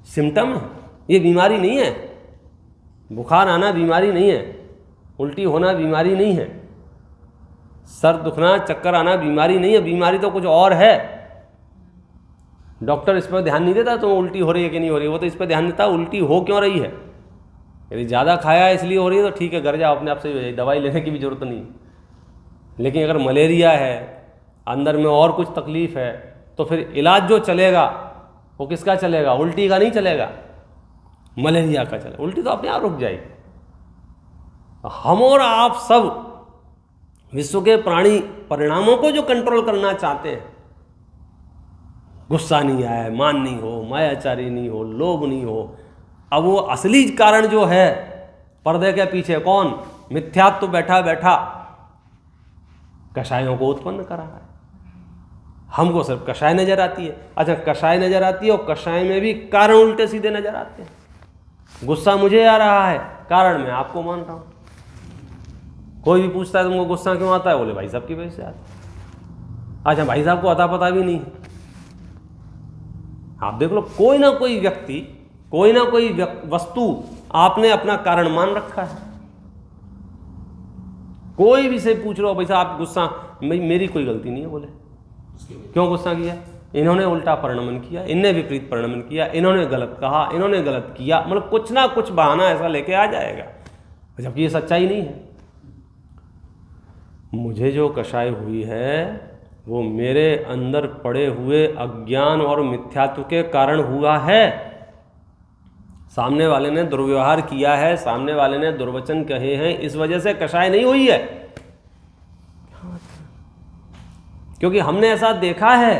S1: सिम्टम है, ये बीमारी नहीं है। बुखार आना बीमारी नहीं है, उल्टी होना बीमारी नहीं है, सर दुखना, चक्कर आना बीमारी नहीं है। बीमारी तो कुछ और है। डॉक्टर इस पर ध्यान नहीं देता तो उल्टी हो रही है कि नहीं हो रही है, वो तो इस पर ध्यान देता उल्टी हो क्यों रही है। यदि ज़्यादा खाया है इसलिए हो रही है तो ठीक है, घर जाओ, अपने आप से दवाई लेने की भी जरूरत नहीं। लेकिन अगर मलेरिया है, अंदर में और कुछ तकलीफ है, तो फिर इलाज जो चलेगा वो किसका चलेगा? उल्टी का नहीं चलेगा, मलेरिया का चलेगा। उल्टी तो अपने आप रुक जाएगी। हम और आप सब विश्व के प्राणी परिणामों को जो कंट्रोल करना चाहते हैं, गुस्सा नहीं आए, मान नहीं हो, मायाचारी नहीं हो, लोभ नहीं हो, अब वो असली कारण जो है पर्दे के पीछे कौन? मिथ्यात्व बैठा बैठा कषायों को उत्पन्न करा है। हमको सिर्फ कषाय नजर आती है। अच्छा, कषाय नजर आती है और कषाय में भी कारण उल्टे सीधे नजर आते हैं। गुस्सा मुझे आ रहा है, कारण मैं आपको मान रहा हूं। कोई भी पूछता है तुमको गुस्सा क्यों आता है, बोले भाई साहब की वजह से आता है। अच्छा, भाई साहब को अता पता भी नहीं। आप देख लो, कोई ना कोई व्यक्ति, कोई ना कोई वस्तु आपने अपना कारण मान रखा है। कोई भी से पूछ लो, भाई साहब आप गुस्सा, मेरी कोई गलती नहीं है, बोले क्यों गुस्सा किया? इन्होंने उल्टा परिणमन किया, इनने विपरीत परिणमन किया, इन्होंने गलत कहा, इन्होंने गलत किया, मतलब कुछ ना कुछ बहाना ऐसा लेके आ जाएगा, जबकि ये सच्चाई नहीं है। मुझे जो कषाय हुई है वो मेरे अंदर पड़े हुए अज्ञान और मिथ्यात्व के कारण हुआ है। सामने वाले ने दुर्व्यवहार किया है, सामने वाले ने दुर्वचन कहे हैं, इस वजह से कषाय नहीं हुई है। क्योंकि हमने ऐसा देखा है,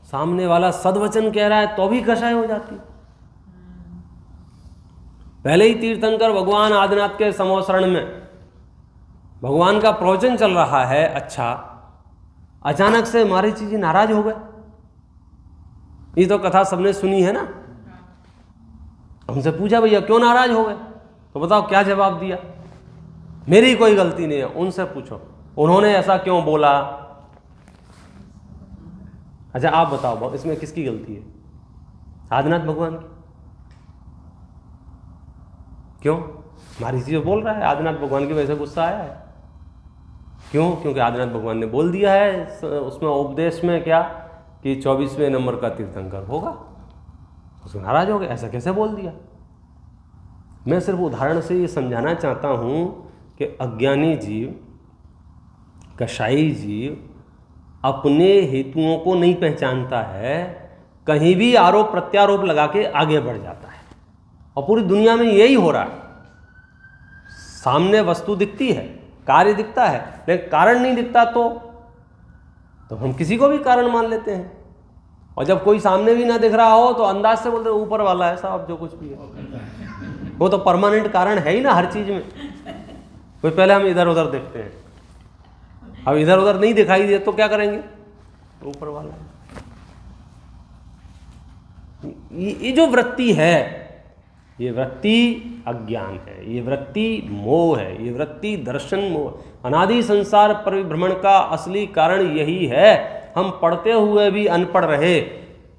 S1: सामने वाला सद्वचन कह रहा है तो भी कषाय हो जाती। पहले ही तीर्थंकर भगवान आदिनाथ के समोसरण में भगवान का प्रवचन चल रहा है, अच्छा, अचानक से मारीची जी नाराज हो गए। ये तो कथा सबने सुनी है ना। उनसे पूछा, भैया क्यों नाराज हो गए? तो बताओ क्या जवाब दिया? मेरी कोई गलती नहीं है, उनसे पूछो उन्होंने ऐसा क्यों बोला। अच्छा आप बताओ, इसमें किसकी गलती है? आदिनाथ भगवान की। क्यों? मारीची जो बोल रहा है, आदिनाथ भगवान की वजह से गुस्सा आया है। क्यों? क्योंकि आदिनाथ भगवान ने बोल दिया है उसमें उपदेश में क्या कि 24वें नंबर का तीर्थंकर होगा, उसको नाराज हो गए। ऐसा कैसे बोल दिया? मैं सिर्फ उदाहरण से ये समझाना चाहता हूँ कि अज्ञानी जीव, कषाई जीव अपने हेतुओं को नहीं पहचानता है, कहीं भी आरोप प्रत्यारोप लगा के आगे बढ़ जाता है। और पूरी दुनिया में यही हो रहा है। सामने वस्तु दिखती है, कार्य दिखता है, लेकिन कारण नहीं दिखता तो हम किसी को भी कारण मान लेते हैं। और जब कोई सामने भी ना दिख रहा हो तो अंदाज से बोलते ऊपर वाला है साहब, जो कुछ भी है वो तो परमानेंट कारण है ही ना हर चीज में। कोई पहले हम इधर उधर देखते हैं, अब इधर उधर नहीं दिखाई दे तो क्या करेंगे? ऊपर वाला। ये जो वृत्ति है, ये वृत्ति अज्ञान है, ये वृत्ति मोह है, ये वृत्ति दर्शन मोह। अनादि संसार परिभ्रमण का असली कारण यही है। हम पढ़ते हुए भी अनपढ़ रहे,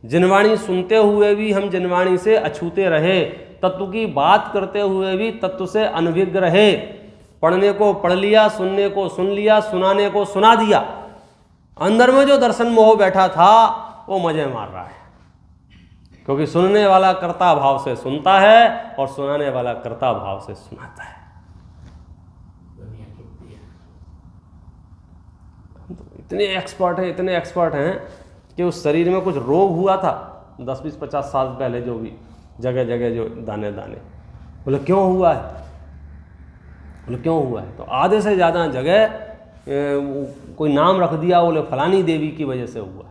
S1: जिनवाणी सुनते हुए भी हम जिनवाणी से अछूते रहे, तत्व की बात करते हुए भी तत्व से अनभिज्ञ रहे। पढ़ने को पढ़ लिया, सुनने को सुन लिया, सुनाने को सुना दिया। अंदर में जो दर्शन मोह बैठा था वो मजे मार रहा है, क्योंकि सुनने वाला कर्ता भाव से सुनता है और सुनाने वाला कर्ता भाव से सुनाता है। इतने एक्सपर्ट हैं कि उस शरीर में कुछ रोग हुआ था 10, 20, 50 साल पहले, जो भी जगह जगह जो दाने दाने, बोले क्यों हुआ है, बोले क्यों हुआ है, तो आधे से ज़्यादा जगह कोई नाम रख दिया, बोले फलानी देवी की वजह से हुआ।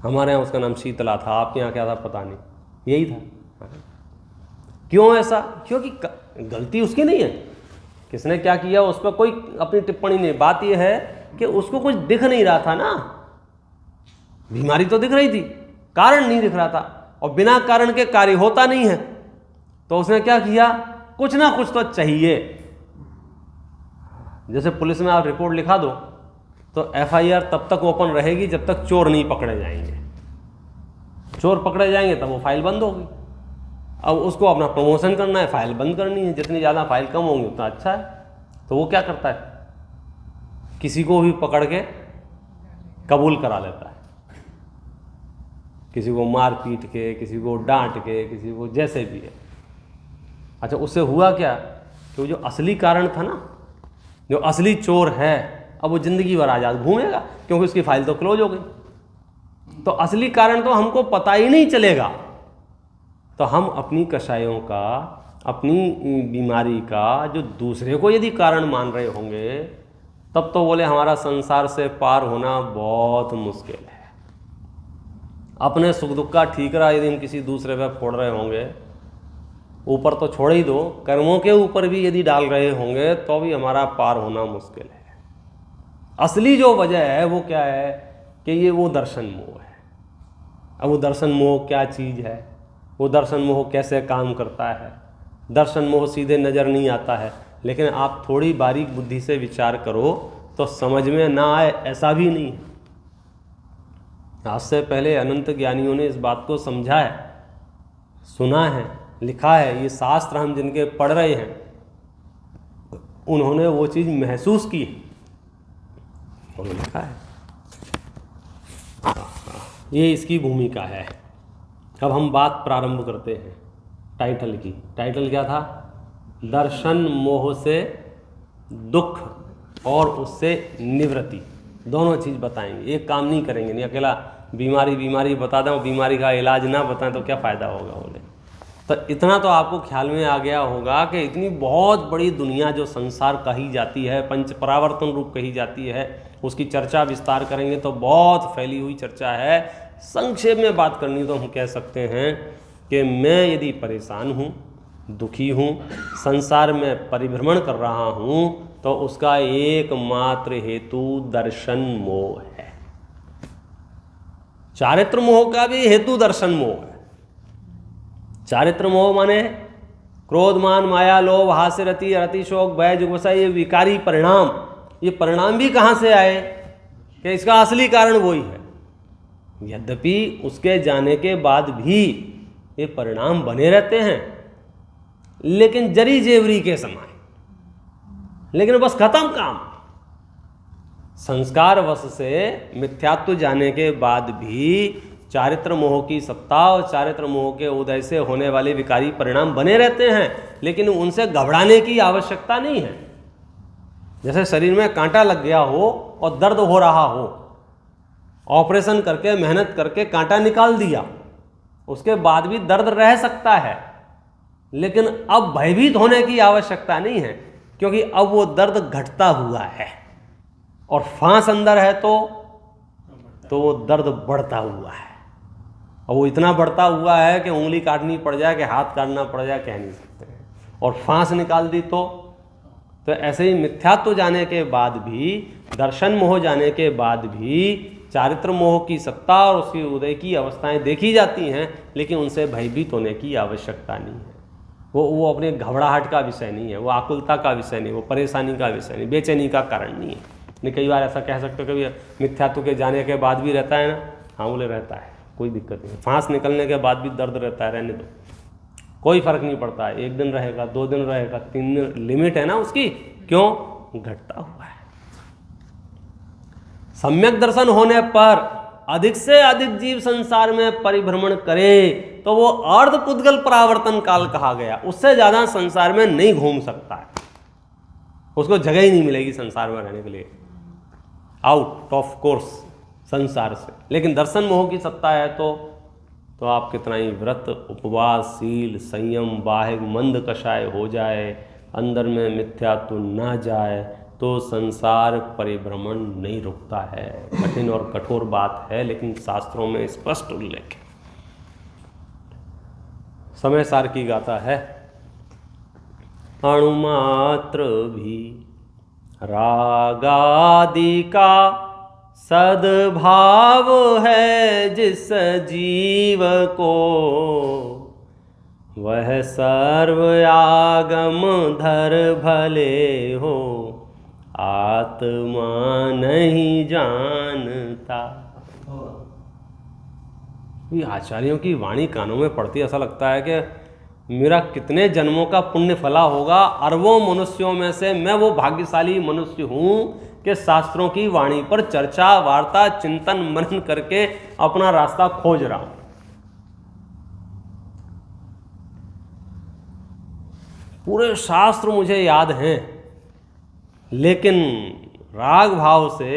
S1: हमारे यहाँ उसका नाम शीतला था, आपके यहाँ क्या था पता नहीं, यही था। क्यों ऐसा? क्योंकि गलती उसकी नहीं है, किसने क्या किया उस पर कोई अपनी टिप्पणी नहीं। बात यह है कि उसको कुछ दिख नहीं रहा था ना, बीमारी तो दिख रही थी, कारण नहीं दिख रहा था, और बिना कारण के कार्य होता नहीं है। तो उसने क्या किया, कुछ ना कुछ तो चाहिए। जैसे पुलिस में आप रिपोर्ट लिखा दो तो FIR तब तक ओपन रहेगी जब तक चोर नहीं पकड़े जाएंगे। चोर पकड़े जाएंगे तब वो फाइल बंद होगी। अब उसको अपना प्रमोशन करना है, फाइल बंद करनी है, जितनी ज़्यादा फाइल कम होंगी उतना अच्छा है। तो वो क्या करता है, किसी को भी पकड़ के कबूल करा लेता है, किसी को मार पीट के, किसी को डांट के, किसी को जैसे भी है। अच्छा, उससे हुआ क्या कि वो जो असली कारण था ना, जो असली चोर है, अब वो जिंदगी भर आज़ाद घूमेगा, क्योंकि उसकी फाइल तो क्लोज हो गई। तो असली कारण तो हमको पता ही नहीं चलेगा। तो हम अपनी कषायों का, अपनी बीमारी का जो दूसरे को यदि कारण मान रहे होंगे, तब तो बोले हमारा संसार से पार होना बहुत मुश्किल है। अपने सुख दुख का ठीकरा यदि हम किसी दूसरे पे फोड़ रहे होंगे, ऊपर तो छोड़ ही दो, कर्मों के ऊपर भी यदि डाल रहे होंगे, तो भी हमारा पार होना मुश्किल है। असली जो वजह है वो क्या है कि ये वो दर्शन मोह है। अब वो दर्शन मोह क्या चीज़ है, वो दर्शन मोह कैसे काम करता है? दर्शन मोह सीधे नज़र नहीं आता है, लेकिन आप थोड़ी बारीक बुद्धि से विचार करो तो समझ में ना आए ऐसा भी नहीं है। आज से पहले अनंत ज्ञानियों ने इस बात को समझा है, सुना है, लिखा है। ये शास्त्र हम जिनके पढ़ रहे हैं उन्होंने वो चीज़ महसूस की है और लिखा है। ये इसकी भूमिका है। अब हम बात प्रारंभ करते हैं टाइटल की। टाइटल क्या था? दर्शन मोह से दुख और उससे निवृत्ति। दोनों चीज़ बताएंगे, एक काम नहीं करेंगे। नहीं अकेला बीमारी बता दें और बीमारी का इलाज ना बताएं तो क्या फ़ायदा होगा बोले। तो इतना तो आपको ख्याल में आ गया होगा कि इतनी बहुत बड़ी दुनिया जो संसार कही जाती है, पंच परावर्तन रूप कही जाती है, उसकी चर्चा विस्तार करेंगे तो बहुत फैली हुई चर्चा है। संक्षेप में बात करनी तो हम कह सकते हैं कि मैं यदि परेशान हूँ, दुखी हूँ, संसार में परिभ्रमण कर रहा हूँ, तो उसका एकमात्र हेतु दर्शन मोह है। चारित्र मोह का भी हेतु दर्शन मोह है। चारित्र मोह माने क्रोध, मान, माया, लोभ, हास्य, रति, रति, शोक, भय, जुगुप्सा, ये विकारी परिणाम। ये परिणाम भी कहाँ से आए कि इसका असली कारण वही है। यद्यपि उसके जाने के बाद भी ये परिणाम बने रहते हैं, लेकिन जरी जेवरी के समान, लेकिन बस खत्म काम। संस्कार वश से मिथ्यात्व जाने के बाद भी चारित्र मोह की सत्ता और चारित्र मोह के उदय से होने वाले विकारी परिणाम बने रहते हैं, लेकिन उनसे घबराने की आवश्यकता नहीं है। जैसे शरीर में कांटा लग गया हो और दर्द हो रहा हो, ऑपरेशन करके मेहनत करके कांटा निकाल दिया, उसके बाद भी दर्द रह सकता है, लेकिन अब भयभीत होने की आवश्यकता नहीं है, क्योंकि अब वो दर्द घटता हुआ है। और फांस अंदर है तो वो दर्द बढ़ता हुआ है, और वो इतना बढ़ता हुआ है कि उंगली काटनी पड़ जाए, कि हाथ काटना पड़ जाए, कह नहीं सकते हैं। और फांस निकाल दी तो ऐसे ही मिथ्यात्व जाने के बाद भी, दर्शन मोह जाने के बाद भी चारित्र मोह की सत्ता और उसकी उदय की अवस्थाएं देखी जाती हैं, लेकिन उनसे भयभीत होने की आवश्यकता नहीं है। वो अपने घबराहट का विषय नहीं है, वो आकुलता का विषय नहीं, वो परेशानी का विषय नहीं, बेचैनी का कारण नहीं है। नहीं, कई बार ऐसा कह सकते हो कभी मिथ्यात्व के जाने के बाद भी रहता है ना? हाँ बोले रहता है, कोई दिक्कत नहीं। फांस निकलने के बाद भी दर्द रहता है, रहने दो, कोई फर्क नहीं पड़ता है। 1 दिन रहेगा, 2 दिन रहेगा, 3 दिन लिमिट है ना उसकी, क्यों? घटता हुआ है। सम्यक दर्शन होने पर अधिक से अधिक जीव संसार में परिभ्रमण करे तो वो अर्धपुद्गल परावर्तन काल कहा गया, उससे ज़्यादा संसार में नहीं घूम सकता है। उसको जगह ही नहीं मिलेगी संसार में रहने के लिए, आउट ऑफ कोर्स संसार से। लेकिन दर्शन मोह की सत्ता है तो आप कितना ही व्रत, उपवास, सील, संयम, बाह्य मंद कषाय हो जाए, अंदर में मिथ्यात्व ना जाए, तो संसार परिभ्रमण नहीं रुकता है। कठिन और कठोर बात है, लेकिन शास्त्रों में स्पष्ट उल्लेख है। समय सार की गाथा है, अणुमात्र भी रागादि का सद्भाव है जिस जीव को, वह सर्व आगम धर भले हो, आत्मा नहीं जानता। ये आचार्यों की वाणी कानों में पड़ती, ऐसा लगता है कि मेरा कितने जन्मों का पुण्य फला होगा, अरबों मनुष्यों में से मैं वो भाग्यशाली मनुष्य हूँ कि शास्त्रों की वाणी पर चर्चा, वार्ता, चिंतन, मनन करके अपना रास्ता खोज रहा हूँ। पूरे शास्त्र मुझे याद हैं, लेकिन राग भाव से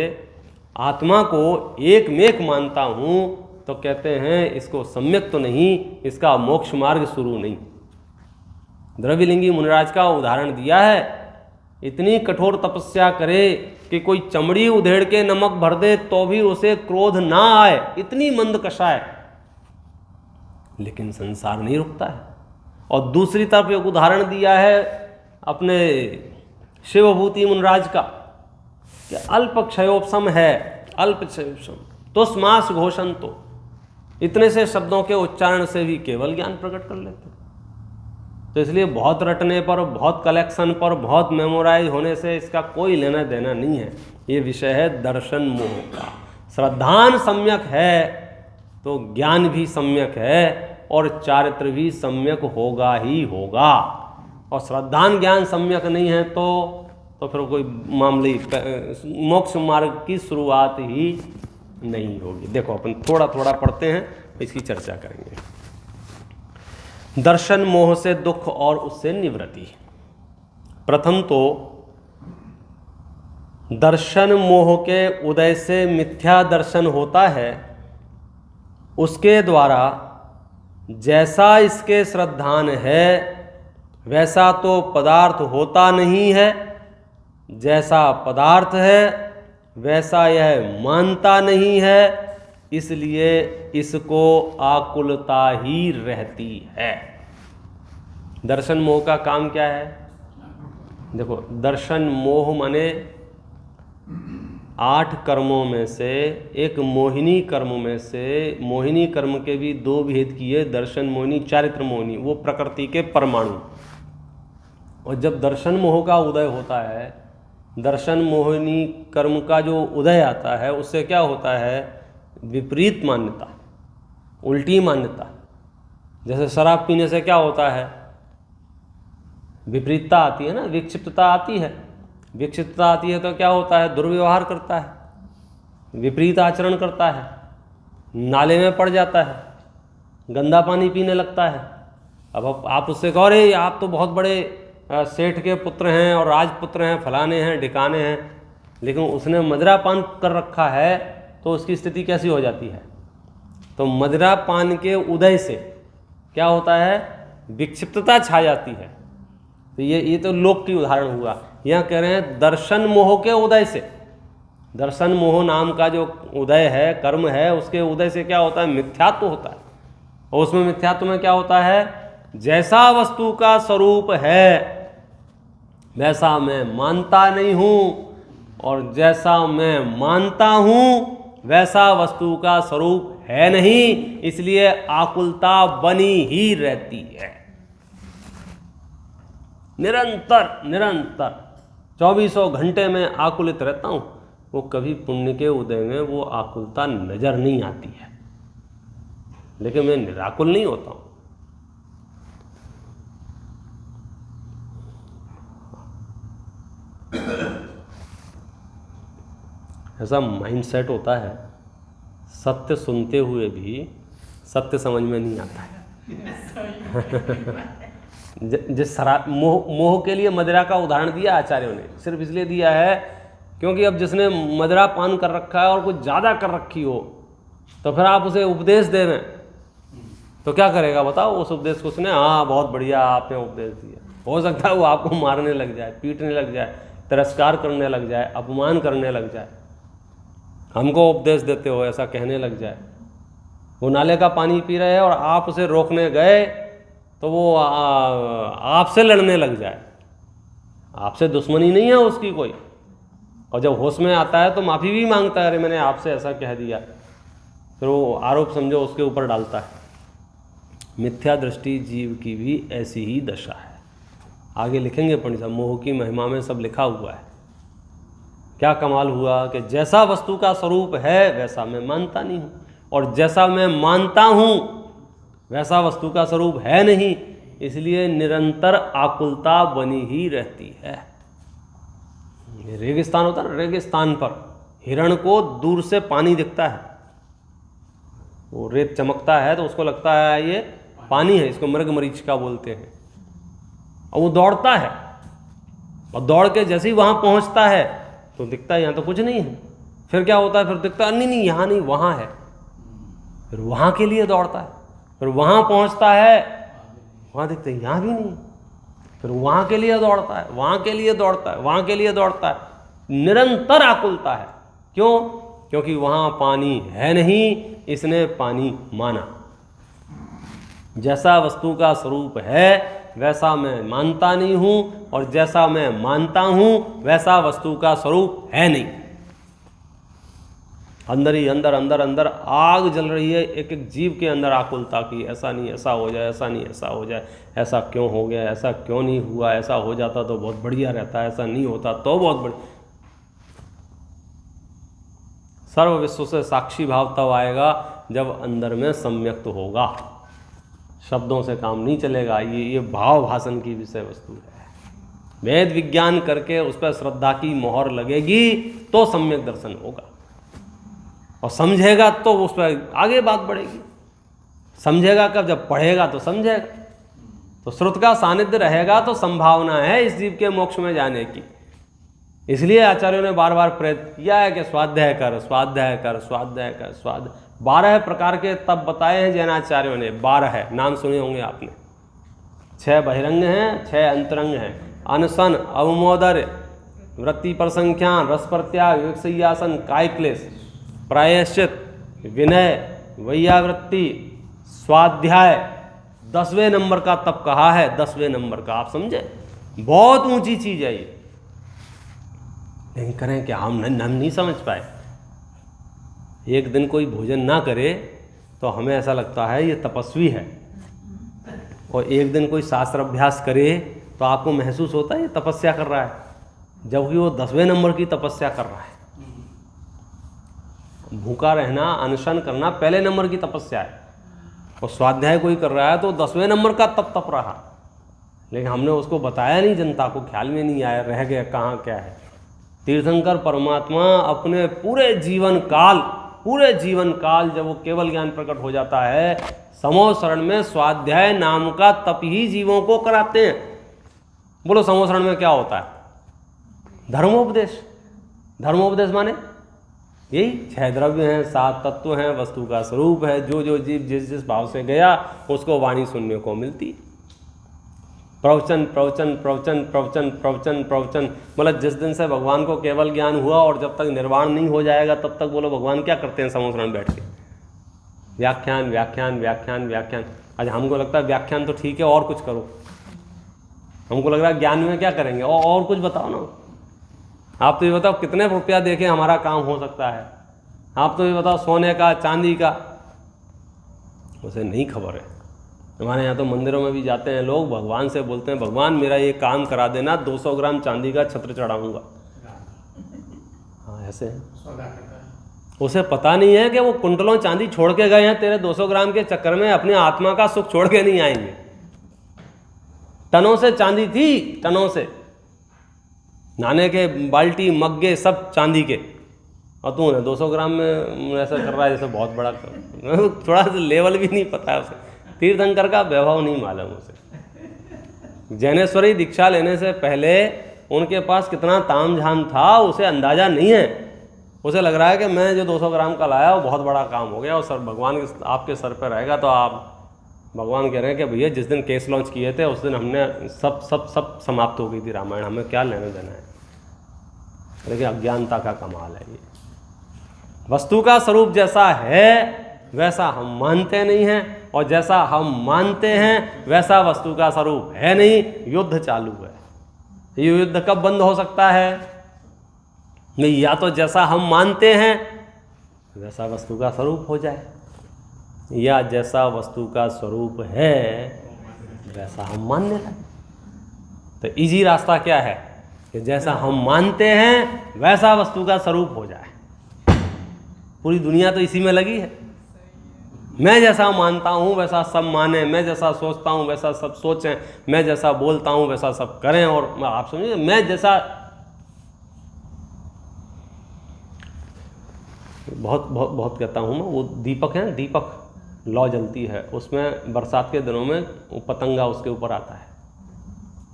S1: आत्मा को एकमेक मानता हूँ, तो कहते हैं इसको सम्यक तो नहीं, इसका मोक्ष मार्ग शुरू नहीं। द्रविलिंगी मुनिराज का उदाहरण दिया है, इतनी कठोर तपस्या करे कि कोई चमड़ी उधेड़ के नमक भर दे तो भी उसे क्रोध ना आए, इतनी मंद कषाय, लेकिन संसार नहीं रुकता है। और दूसरी तरफ एक उदाहरण दिया है अपने शिवभूति मुनिराज का कि अल्प क्षयोपशम है, अल्प क्षयोपशम तो स्मास घोषण, तो इतने से शब्दों के उच्चारण से भी केवल ज्ञान प्रकट कर लेते। तो इसलिए बहुत रटने पर, बहुत कलेक्शन पर, बहुत मेमोराइज होने से इसका कोई लेना देना नहीं है। ये विषय है दर्शन मोह का। श्रद्धान सम्यक है तो ज्ञान भी सम्यक है और चारित्र भी सम्यक होगा ही होगा। और श्रद्धान ज्ञान सम्यक नहीं है तो फिर कोई मामले मोक्ष मार्ग की शुरुआत ही नहीं होगी। देखो अपन थोड़ा थोड़ा पढ़ते हैं, इसकी चर्चा करेंगे। दर्शन मोह से दुख और उससे निवृत्ति। प्रथम तो दर्शन मोह के उदय से मिथ्या दर्शन होता है, उसके द्वारा जैसा इसके श्रद्धान है वैसा तो पदार्थ होता नहीं है, जैसा पदार्थ है वैसा यह मानता नहीं है, इसलिए इसको आकुलता ही रहती है। दर्शन मोह का काम क्या है? देखो, दर्शन मोह माने 8 कर्मों में से एक मोहिनी कर्म में से, मोहिनी कर्म के भी 2 भेद किए, दर्शन मोहिनी, चारित्र मोहिनी, वो प्रकृति के परमाणु। और जब दर्शन मोह का उदय होता है, दर्शन मोहिनी कर्म का जो उदय आता है, उससे क्या होता है? विपरीत मान्यता, उल्टी मान्यता। जैसे शराब पीने से क्या होता है? विपरीतता आती है ना, विक्षिप्तता आती है। विक्षिप्तता आती है तो क्या होता है? दुर्व्यवहार करता है, विपरीत आचरण करता है, नाले में पड़ जाता है, गंदा पानी पीने लगता है। अब आप उससे कहो, रे आप तो बहुत बड़े सेठ के पुत्र हैं और राजपुत्र हैं, फलाने हैं, ढिकाने हैं, लेकिन उसने मदिरा पान कर रखा है, तो उसकी स्थिति कैसी हो जाती है? तो मदिरा पान के उदय से क्या होता है? विक्षिप्तता छा जाती है। तो ये तो लोक की उदाहरण हुआ। यहाँ कह रहे हैं दर्शन मोह के उदय से। दर्शन मोह नाम का जो उदय है, कर्म है, उसके उदय से क्या होता है? मिथ्यात्व होता है। और उसमें मिथ्यात्व में क्या होता है? जैसा वस्तु का स्वरूप है वैसा मैं मानता नहीं हूँ, और जैसा मैं मानता हूँ वैसा वस्तु का स्वरूप है नहीं, इसलिए आकुलता बनी ही रहती है। निरंतर निरंतर 24 घंटे में आकुलित रहता हूँ। वो कभी पुण्य के उदय में वो आकुलता नजर नहीं आती है, लेकिन मैं निराकुल नहीं होता हूँ। ऐसा माइंडसेट होता है, सत्य सुनते हुए भी सत्य समझ में नहीं आता है। जिस मोह के लिए मदिरा का उदाहरण दिया आचार्यों ने, सिर्फ इसलिए दिया है क्योंकि अब जिसने मदिरा पान कर रखा है और कुछ ज़्यादा कर रखी हो, तो फिर आप उसे उपदेश दे दें तो क्या करेगा बताओ? उस उपदेश को सुने, हाँ बहुत बढ़िया आपने उपदेश दिया, हो सकता है वो आपको मारने लग जाए, पीटने लग जाए, तिरस्कार करने लग जाए, अपमान करने लग जाए, हमको उपदेश देते हो ऐसा कहने लग जाए। वो नाले का पानी पी रहे हैं और आप उसे रोकने गए तो वो आपसे लड़ने लग जाए। आपसे दुश्मनी नहीं है उसकी कोई, और जब होश में आता है तो माफ़ी भी मांगता है, अरे मैंने आपसे ऐसा कह दिया, फिर वो आरोप समझो उसके ऊपर डालता है। मिथ्या दृष्टि जीव की भी ऐसी ही दशा है। आगे लिखेंगे पंडित साहब, मोह की महिमा में सब लिखा हुआ है। क्या कमाल हुआ कि जैसा वस्तु का स्वरूप है वैसा मैं मानता नहीं हूँ, और जैसा मैं मानता हूँ वैसा वस्तु का स्वरूप है नहीं, इसलिए निरंतर आकुलता बनी ही रहती है। रेगिस्तान होता है ना, रेगिस्तान पर हिरण को दूर से पानी दिखता है, वो रेत चमकता है तो उसको लगता है ये पानी है, इसको मृग मरीचिका बोलते हैं, और वो दौड़ता है, और दौड़ के जैसे ही वहाँ पहुँचता है तो दिखता है यहाँ तो कुछ नहीं है। फिर क्या होता है, फिर दिखता है नहीं यहाँ नहीं वहाँ है, फिर वहाँ के लिए दौड़ता है, फिर वहाँ पहुँचता है, वहाँ दिखता है यहाँ भी नहीं, फिर वहाँ के लिए दौड़ता है, वहाँ के लिए दौड़ता है, वहाँ के लिए दौड़ता है, निरंतर आकुलता है। क्यों? क्योंकि वहाँ पानी है नहीं, इसने पानी माना। जैसा वस्तु का स्वरूप है वैसा मैं मानता नहीं हूँ, और जैसा मैं मानता हूँ वैसा वस्तु का स्वरूप है नहीं। अंदर ही अंदर अंदर अंदर आग जल रही है एक एक जीव के अंदर आकुलता की, ऐसा नहीं ऐसा हो जाए, ऐसा नहीं ऐसा हो जाए, ऐसा क्यों हो गया, ऐसा क्यों नहीं हुआ, ऐसा हो जाता तो बहुत बढ़िया रहता, ऐसा नहीं होता तो बहुत बढ़िया। सर्व विश्व से साक्षी भाव तब आएगा जब अंदर में सम्यक्त होगा, शब्दों से काम नहीं चलेगा। ये भाव भाषण की विषय वस्तु है। वेद विज्ञान करके उस पर श्रद्धा की मोहर लगेगी तो सम्यक दर्शन होगा, और समझेगा तो उस पर आगे बात बढ़ेगी। समझेगा कब? जब पढ़ेगा तो समझेगा, तो श्रुत का सानिध्य रहेगा तो संभावना है इस जीव के मोक्ष में जाने की। इसलिए आचार्यों ने बार बार प्रयत्न किया है कि स्वाध्याय कर, स्वाध्याय कर, स्वाध्याय कर, स्वाध्याय। 12 प्रकार के तप बताए हैं जैनाचार्यों ने, 12 नाम सुने होंगे आपने। 6 बहिरंग हैं, 6 अंतरंग हैं। अनशन, अवमोदर्य, वृत्ति पर संख्यान, रस प्रत्याग, विवेकसंयासन, काय क्लेश, प्रायश्चित, विनय, वैयावृत्ति, स्वाध्याय। 10वें नंबर का तप कहा है, 10वें नंबर का। आप समझे, बहुत ऊंची चीज है ये, लेकिन करें क्या हम नहीं समझ पाए। एक दिन कोई भोजन ना करे तो हमें ऐसा लगता है ये तपस्वी है, और एक दिन कोई शास्त्र अभ्यास करे तो आपको महसूस होता है ये तपस्या कर रहा है, जबकि वो 10वें नंबर की तपस्या कर रहा है। भूखा रहना, अनशन करना पहले नंबर की तपस्या है, और स्वाध्याय कोई कर रहा है तो 10वें नंबर का तप रहा, लेकिन हमने उसको बताया नहीं, जनता को ख्याल में नहीं आया, रह गया कहाँ क्या है। तीर्थंकर परमात्मा अपने पूरे जीवन काल जब वो केवल ज्ञान प्रकट हो जाता है, समोसरण में स्वाध्याय नाम का तप ही जीवों को कराते हैं। बोलो समोसरण में क्या होता है? धर्मोपदेश। धर्मोपदेश माने यही 6 द्रव्य हैं, 7 तत्व हैं, वस्तु का स्वरूप है, जो जो जीव जिस जिस भाव से गया उसको वाणी सुनने को मिलती। प्रवचन प्रवचन प्रवचन प्रवचन प्रवचन प्रवचन, मतलब जिस दिन से भगवान को केवल ज्ञान हुआ और जब तक निर्वाण नहीं हो जाएगा तब तक बोलो भगवान क्या करते हैं समोसरण में बैठ के? व्याख्यान व्याख्यान व्याख्यान व्याख्यान। आज हमको लगता है व्याख्यान तो ठीक है, और कुछ करो। हमको लग रहा है ज्ञान में क्या करेंगे, और कुछ बताओ ना। आप तो ये बताओ कितने रुपया देके हमारा काम हो सकता है। आप तो ये बताओ सोने का, चांदी का, उसे नहीं खबर है। हमारे यहाँ तो मंदिरों में भी जाते हैं लोग, भगवान से बोलते हैं भगवान मेरा ये काम करा देना, 200 ग्राम चांदी का छत्र चढ़ाऊंगा। हाँ ऐसे है। उसे पता नहीं है कि वो कुंटलों चांदी छोड़ के गए हैं तेरे 200 ग्राम के चक्कर में, अपनी आत्मा का सुख छोड़ के नहीं आएंगे। टनों से चांदी थी, टनों से नहाने के बाल्टी मग्गे सब चांदी के, और तू 200 ग्राम में ऐसा कर रहा है जैसे बहुत बड़ा थोड़ा सा लेवल भी नहीं पता है उसे, तीर्थंकर का वैभव नहीं मालूम उसे। ज्ञानेश्वरी दीक्षा लेने से पहले उनके पास कितना तामझाम था उसे अंदाजा नहीं है। उसे लग रहा है कि मैं जो 200 ग्राम का लाया वो बहुत बड़ा काम हो गया और सर भगवान आपके सर पर रहेगा। तो आप भगवान कह रहे हैं कि भैया जिस दिन केस लॉन्च किए थे उस दिन हमने सब समाप्त हो गई थी रामायण, हमें क्या लेना देना है। लेकिन अज्ञानता का कमाल है ये। वस्तु का स्वरूप जैसा है वैसा हम मानते नहीं हैं, और जैसा हम मानते हैं वैसा वस्तु का स्वरूप है नहीं। युद्ध चालू है। ये युद्ध कब बंद हो सकता है? नहीं, या तो जैसा हम मानते हैं वैसा वस्तु का स्वरूप हो जाए, या जैसा वस्तु का स्वरूप है वैसा हम मानने लगे। तो इजी रास्ता क्या है कि जैसा हम मानते हैं वैसा वस्तु का स्वरूप हो जाए। पूरी दुनिया तो इसी में लगी है। मैं जैसा मानता हूँ वैसा सब माने, मैं जैसा सोचता हूँ वैसा सब सोचें, मैं जैसा बोलता हूँ वैसा सब करें। और आप समझिए, मैं जैसा बहुत कहता हूँ मैं, वो दीपक है ना, दीपक लौ जलती है, उसमें बरसात के दिनों में वो पतंगा उसके ऊपर आता है।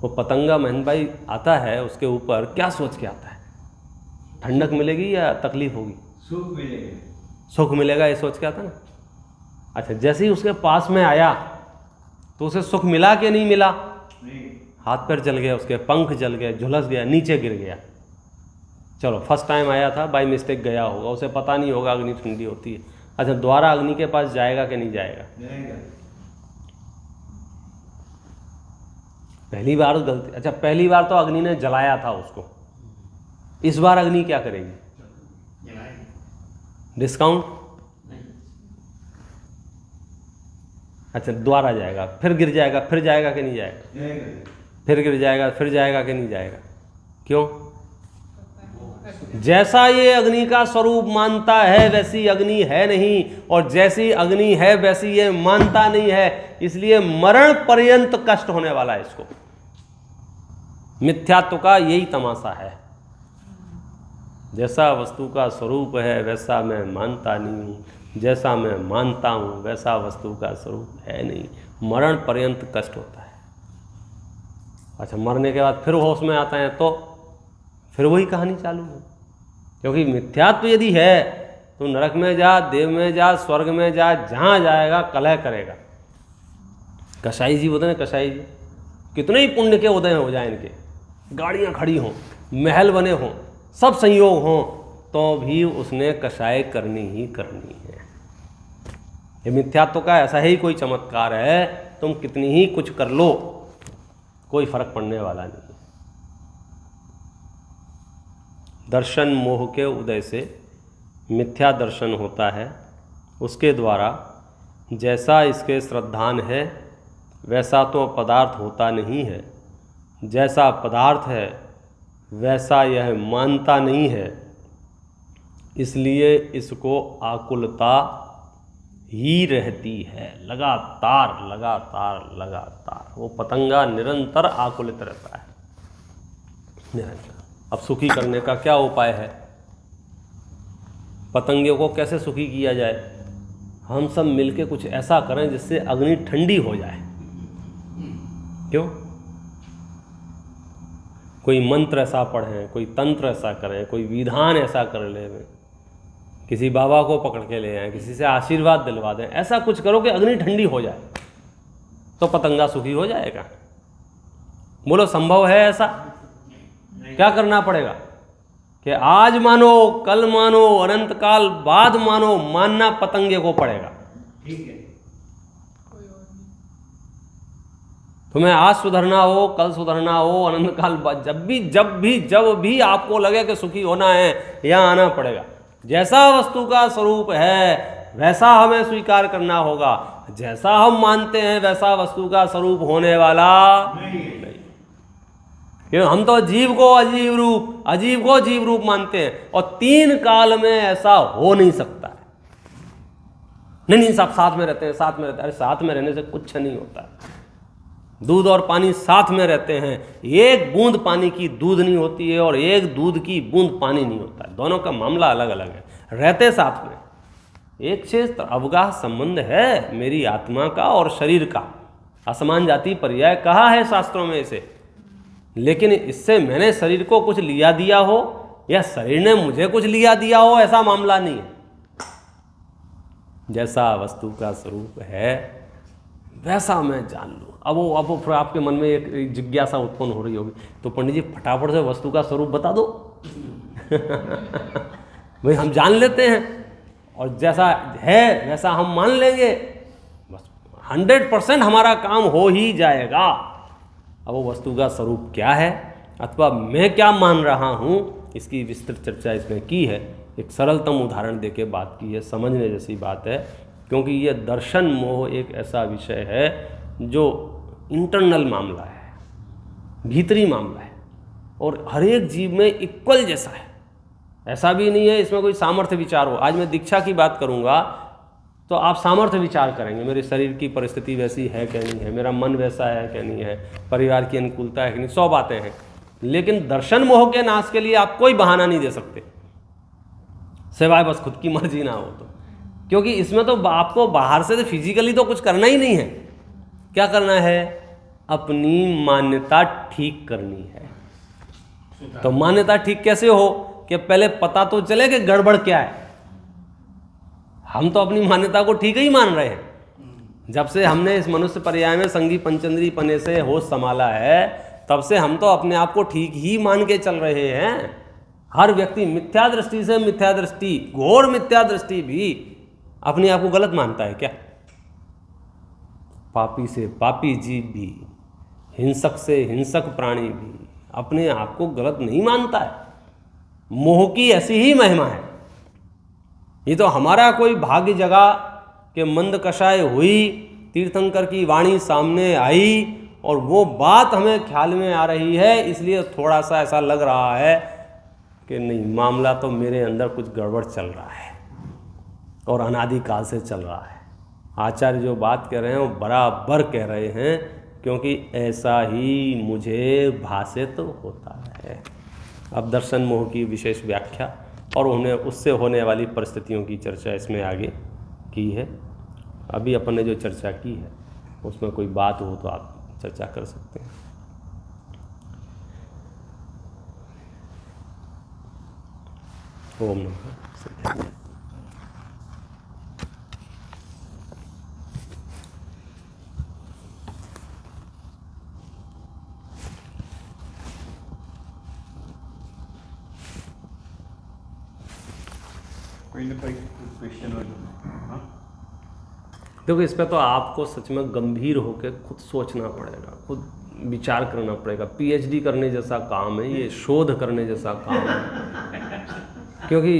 S1: वो पतंगा महन भाई आता है उसके ऊपर, क्या सोच के आता है? ठंडक मिलेगी या तकलीफ होगी?
S2: सुख मिलेगा।
S1: सुख मिलेगा ये सोच के आता ना। अच्छा, जैसे ही उसके पास में आया तो उसे सुख मिला कि नहीं मिला?
S2: नहीं।
S1: हाथ पैर जल गया, उसके पंख जल गए, झुलस गया, नीचे गिर गया। चलो फर्स्ट टाइम आया था, बाय मिस्टेक गया होगा, उसे पता नहीं होगा अग्नि ठंडी होती है। अच्छा, दोबारा अग्नि के पास जाएगा कि नहीं जाएगा?
S2: जाएगा।
S1: पहली बार गलती, अच्छा पहली बार तो अग्नि ने जलाया था उसको, इस बार अग्नि क्या करेगी? डिस्काउंट? अच्छा, दोबारा जाएगा, फिर गिर जाएगा, फिर जाएगा कि नहीं जाएगा?
S2: जाएगा।
S1: फिर गिर जाएगा, फिर जाएगा कि नहीं जाएगा? क्यों? जैसा ये अग्नि का स्वरूप मानता है वैसी अग्नि है नहीं, और जैसी अग्नि है वैसी ये मानता नहीं है, इसलिए मरण पर्यंत कष्ट होने वाला है इसको। मिथ्यात्व का यही तमाशा है। जैसा वस्तु का स्वरूप है वैसा मैं मानता नहीं हूँ, जैसा मैं मानता हूँ वैसा वस्तु का स्वरूप है नहीं, मरण पर्यंत कष्ट होता है। अच्छा, मरने के बाद फिर होश में आता है तो फिर वही कहानी चालू है। क्योंकि मिथ्यात्व यदि है तो नरक में जा, देव में जा, स्वर्ग में जा, जहाँ जाएगा कलह करेगा। कसाई जी होते हैं, कसाई जी कितने ही पुण्य के उदय हो जाए, इनके गाड़ियाँ खड़ी हों, महल बने हों, सब संयोग हों, तो भी उसने कसाई करनी ही करनी है। ये मिथ्यात्व का ऐसा ही कोई चमत्कार है, तुम कितनी ही कुछ कर लो कोई फर्क पड़ने वाला नहीं। दर्शन मोह के उदय से मिथ्या दर्शन होता है, उसके द्वारा जैसा इसके श्रद्धान है वैसा तो पदार्थ होता नहीं है, जैसा पदार्थ है वैसा यह मानता नहीं है, इसलिए इसको आकुलता ही रहती है। लगातार लगातार लगातार वो पतंगा निरंतर आकुलित रहता है, निरंतर। अब सुखी करने का क्या उपाय है? पतंगे को कैसे सुखी किया जाए? हम सब मिलके कुछ ऐसा करें जिससे अग्नि ठंडी हो जाए। क्यों? कोई मंत्र ऐसा पढ़ें, कोई तंत्र ऐसा करें, कोई विधान ऐसा कर ले, किसी बाबा को पकड़ के ले आए, किसी से आशीर्वाद दिलवा दें, ऐसा कुछ करो कि अग्नि ठंडी हो जाए, तो पतंगा सुखी हो जाएगा। बोलो, संभव है ऐसा? क्या करना पड़ेगा? कि आज मानो, कल मानो, अनंत काल बाद मानो, मानना पतंगे को पड़ेगा।
S2: ठीक है।
S1: तुम्हें आज सुधरना हो, कल सुधरना हो, अनंत काल बाद, जब भी आपको लगे कि सुखी होना है, यहाँ आना पड़ेगा। जैसा वस्तु का स्वरूप है वैसा हमें स्वीकार करना होगा। जैसा हम मानते हैं वैसा वस्तु का स्वरूप होने वाला नहीं। क्यों? हम तो जीव को अजीव रूप, अजीव को जीव रूप मानते हैं, और तीन काल में ऐसा हो नहीं सकता है। नहीं, सब साथ में रहते हैं, साथ में रहते हैं। अरे साथ में रहने से कुछ नहीं होता। दूध और पानी साथ में रहते हैं, एक बूंद पानी की दूध नहीं होती है और एक दूध की बूंद पानी नहीं होता है। दोनों का मामला अलग अलग है, रहते साथ में। एक क्षेत्र अवगाह संबंध है मेरी आत्मा का और शरीर का, असमान जाति पर्याय कहा है शास्त्रों में इसे, लेकिन इससे मैंने शरीर को कुछ लिया दिया हो या शरीर ने मुझे कुछ लिया दिया हो, ऐसा मामला नहीं है। जैसा वस्तु का स्वरूप है वैसा मैं जान लूँ। अब फिर आपके मन में एक जिज्ञासा उत्पन्न हो रही होगी, तो पंडित जी फटाफट से वस्तु का स्वरूप बता दो। भाई हम जान लेते हैं और जैसा है वैसा हम मान लेंगे, बस 100% हमारा काम हो ही जाएगा। अब वो वस्तु का स्वरूप क्या है अथवा मैं क्या मान रहा हूँ, इसकी विस्तृत चर्चा इसमें की है। एक सरलतम उदाहरण देके बात की है, समझने जैसी बात है, क्योंकि ये दर्शन मोह एक ऐसा विषय है जो इंटरनल मामला है, भीतरी मामला है, और हर एक जीव में इक्वल जैसा है। ऐसा भी नहीं है इसमें कोई सामर्थ्य विचार हो। आज मैं दीक्षा की बात करूँगा तो आप सामर्थ्य विचार करेंगे, मेरे शरीर की परिस्थिति वैसी है क्या नहीं है, मेरा मन वैसा है क्या नहीं है, परिवार की अनुकूलता है कि नहीं, 100 बातें हैं। लेकिन दर्शन मोह के नाश के लिए आप कोई बहाना नहीं दे सकते, सिवाय बस खुद की मर्जी ना हो तो। क्योंकि इसमें तो आपको बाहर से तो फिजिकली तो कुछ करना ही नहीं है। क्या करना है? अपनी मान्यता ठीक करनी है। तो मान्यता ठीक कैसे हो कि पहले पता तो चले कि गड़बड़ क्या है। हम तो अपनी मान्यता को ठीक ही मान रहे हैं। जब से हमने इस मनुष्य पर्याय में संगी पंचेंद्री पने से होश संभाला है, तब से हम तो अपने आप को ठीक ही मान के चल रहे हैं। हर व्यक्ति मिथ्या दृष्टि से मिथ्या दृष्टि, घोर मिथ्या दृष्टि भी अपने आप को गलत मानता है क्या? पापी से पापी जीव भी, हिंसक से हिंसक प्राणी भी अपने आप को गलत नहीं मानता है। मोह की ऐसी ही महिमा है। ये तो हमारा कोई भाग्य जगा कि मंद कषाय हुई, तीर्थंकर की वाणी सामने आई और वो बात हमें ख्याल में आ रही है, इसलिए थोड़ा सा ऐसा लग रहा है कि नहीं, मामला तो मेरे अंदर कुछ गड़बड़ चल रहा है और अनादिकाल से चल रहा है। आचार्य जो बात कह रहे हैं वो बराबर कह रहे हैं, क्योंकि ऐसा ही मुझे भाषित होता है। अब दर्शन मोह की विशेष व्याख्या और उन्हें उससे होने वाली परिस्थितियों की चर्चा इसमें आगे की है। अभी अपन ने जो चर्चा की है उसमें कोई बात हो तो आप चर्चा कर सकते हैं। ओम नमः शिवाय।
S2: कोई ना कोई क्वेश्चन हो? हाँ,
S1: देखो, इस पर तो आपको सच में गंभीर होकर खुद सोचना पड़ेगा, खुद विचार करना पड़ेगा। पीएचडी करने जैसा काम है ये, शोध करने जैसा काम है। क्योंकि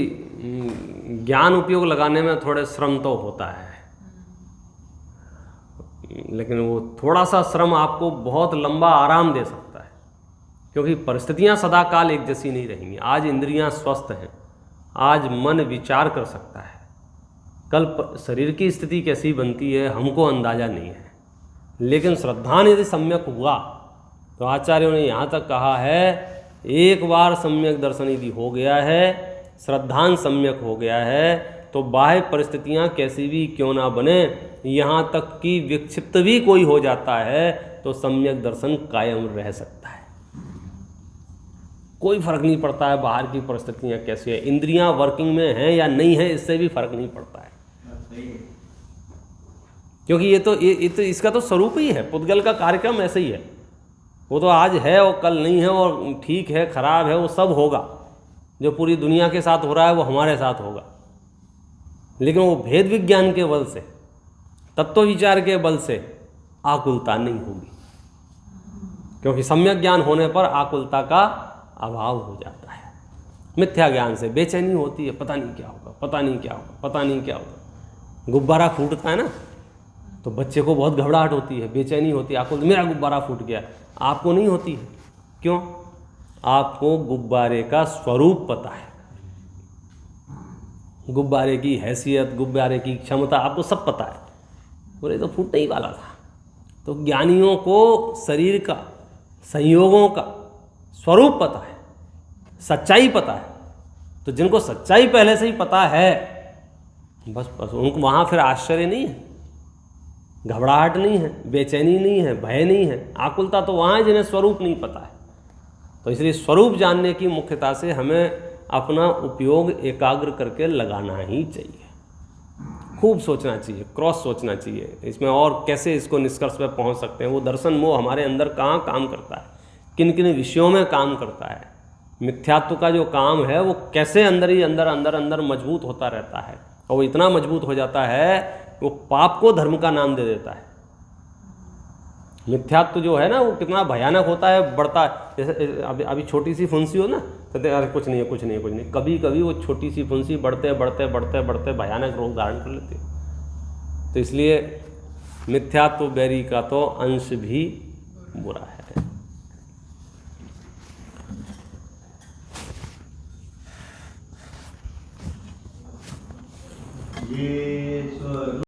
S1: ज्ञान उपयोग लगाने में थोड़े श्रम तो होता है, लेकिन वो थोड़ा सा श्रम आपको बहुत लंबा आराम दे सकता है। क्योंकि परिस्थितियां सदाकाल एक जैसी नहीं रहेंगी। आज इंद्रियां स्वस्थ हैं, आज मन विचार कर सकता है, कल शरीर की स्थिति कैसी बनती है हमको अंदाज़ा नहीं है। लेकिन श्रद्धान यदि सम्यक हुआ तो आचार्यों ने यहाँ तक कहा है, एक बार सम्यक दर्शन यदि हो गया है, श्रद्धान सम्यक हो गया है, तो बाह्य परिस्थितियाँ कैसी भी क्यों ना बने, यहाँ तक कि विक्षिप्त भी कोई हो जाता है तो सम्यक दर्शन कायम रह सकता है। कोई फर्क नहीं पड़ता है बाहर की परिस्थितियाँ कैसी है, इंद्रियां वर्किंग में हैं या नहीं है, इससे भी फर्क नहीं पड़ता है। क्योंकि ये तो इसका तो स्वरूप ही है। पुद्गल का कार्यक्रम ऐसे ही है, वो तो आज है और कल नहीं है, और ठीक है खराब है वो सब होगा। जो पूरी दुनिया के साथ हो रहा है वो हमारे साथ होगा, लेकिन वो भेद विज्ञान के बल से, तत्व विचार के बल से आकुलता नहीं होगी। क्योंकि सम्यक ज्ञान होने पर आकुलता का अभाव हो जाता है। मिथ्या ज्ञान से बेचैनी होती है, पता नहीं क्या होगा, पता नहीं क्या होगा, पता नहीं क्या होगा। गुब्बारा फूटता है ना, तो बच्चे को बहुत घबराहट होती है, बेचैनी होती है, आकुल, मेरा गुब्बारा फूट गया। आपको नहीं होती है। क्यों? आपको गुब्बारे का स्वरूप पता है, गुब्बारे की हैसियत, गुब्बारे की क्षमता आपको सब पता है। बोले तो फूटने ही वाला था। तो ज्ञानियों को शरीर का, संयोगों का स्वरूप पता है, सच्चाई पता है। तो जिनको सच्चाई पहले से ही पता है, बस उनको वहाँ फिर आश्चर्य नहीं है। घबराहट नहीं है, बेचैनी नहीं है, भय नहीं है। आकुलता तो वहाँ है जिन्हें स्वरूप नहीं पता है। तो इसलिए स्वरूप जानने की मुख्यता से हमें अपना उपयोग एकाग्र करके लगाना ही चाहिए। खूब सोचना चाहिए, क्रॉस सोचना चाहिए इसमें, और कैसे इसको निष्कर्ष पे पहुंच सकते हैं। वो दर्शन मोह हमारे अंदर कहाँ काम करता है, किन किन विषयों में काम करता है, मिथ्यात्व का जो काम है वो कैसे अंदर ही अंदर अंदर अंदर मजबूत होता रहता है, और वो इतना मजबूत हो जाता है वो पाप को धर्म का नाम दे देता है। मिथ्यात्व जो है ना वो कितना भयानक होता है, बढ़ता है। जैसे अभी छोटी सी फुंसी हो ना तो अरे कुछ नहीं है, कुछ नहीं है, कुछ नहीं। कभी कभी वो छोटी सी फुंसी बढ़ते बढ़ते बढ़ते बढ़ते भयानक रूप धारण कर लेती है। तो इसलिए मिथ्यात्व बैरी का तो अंश भी बुरा है।
S2: ये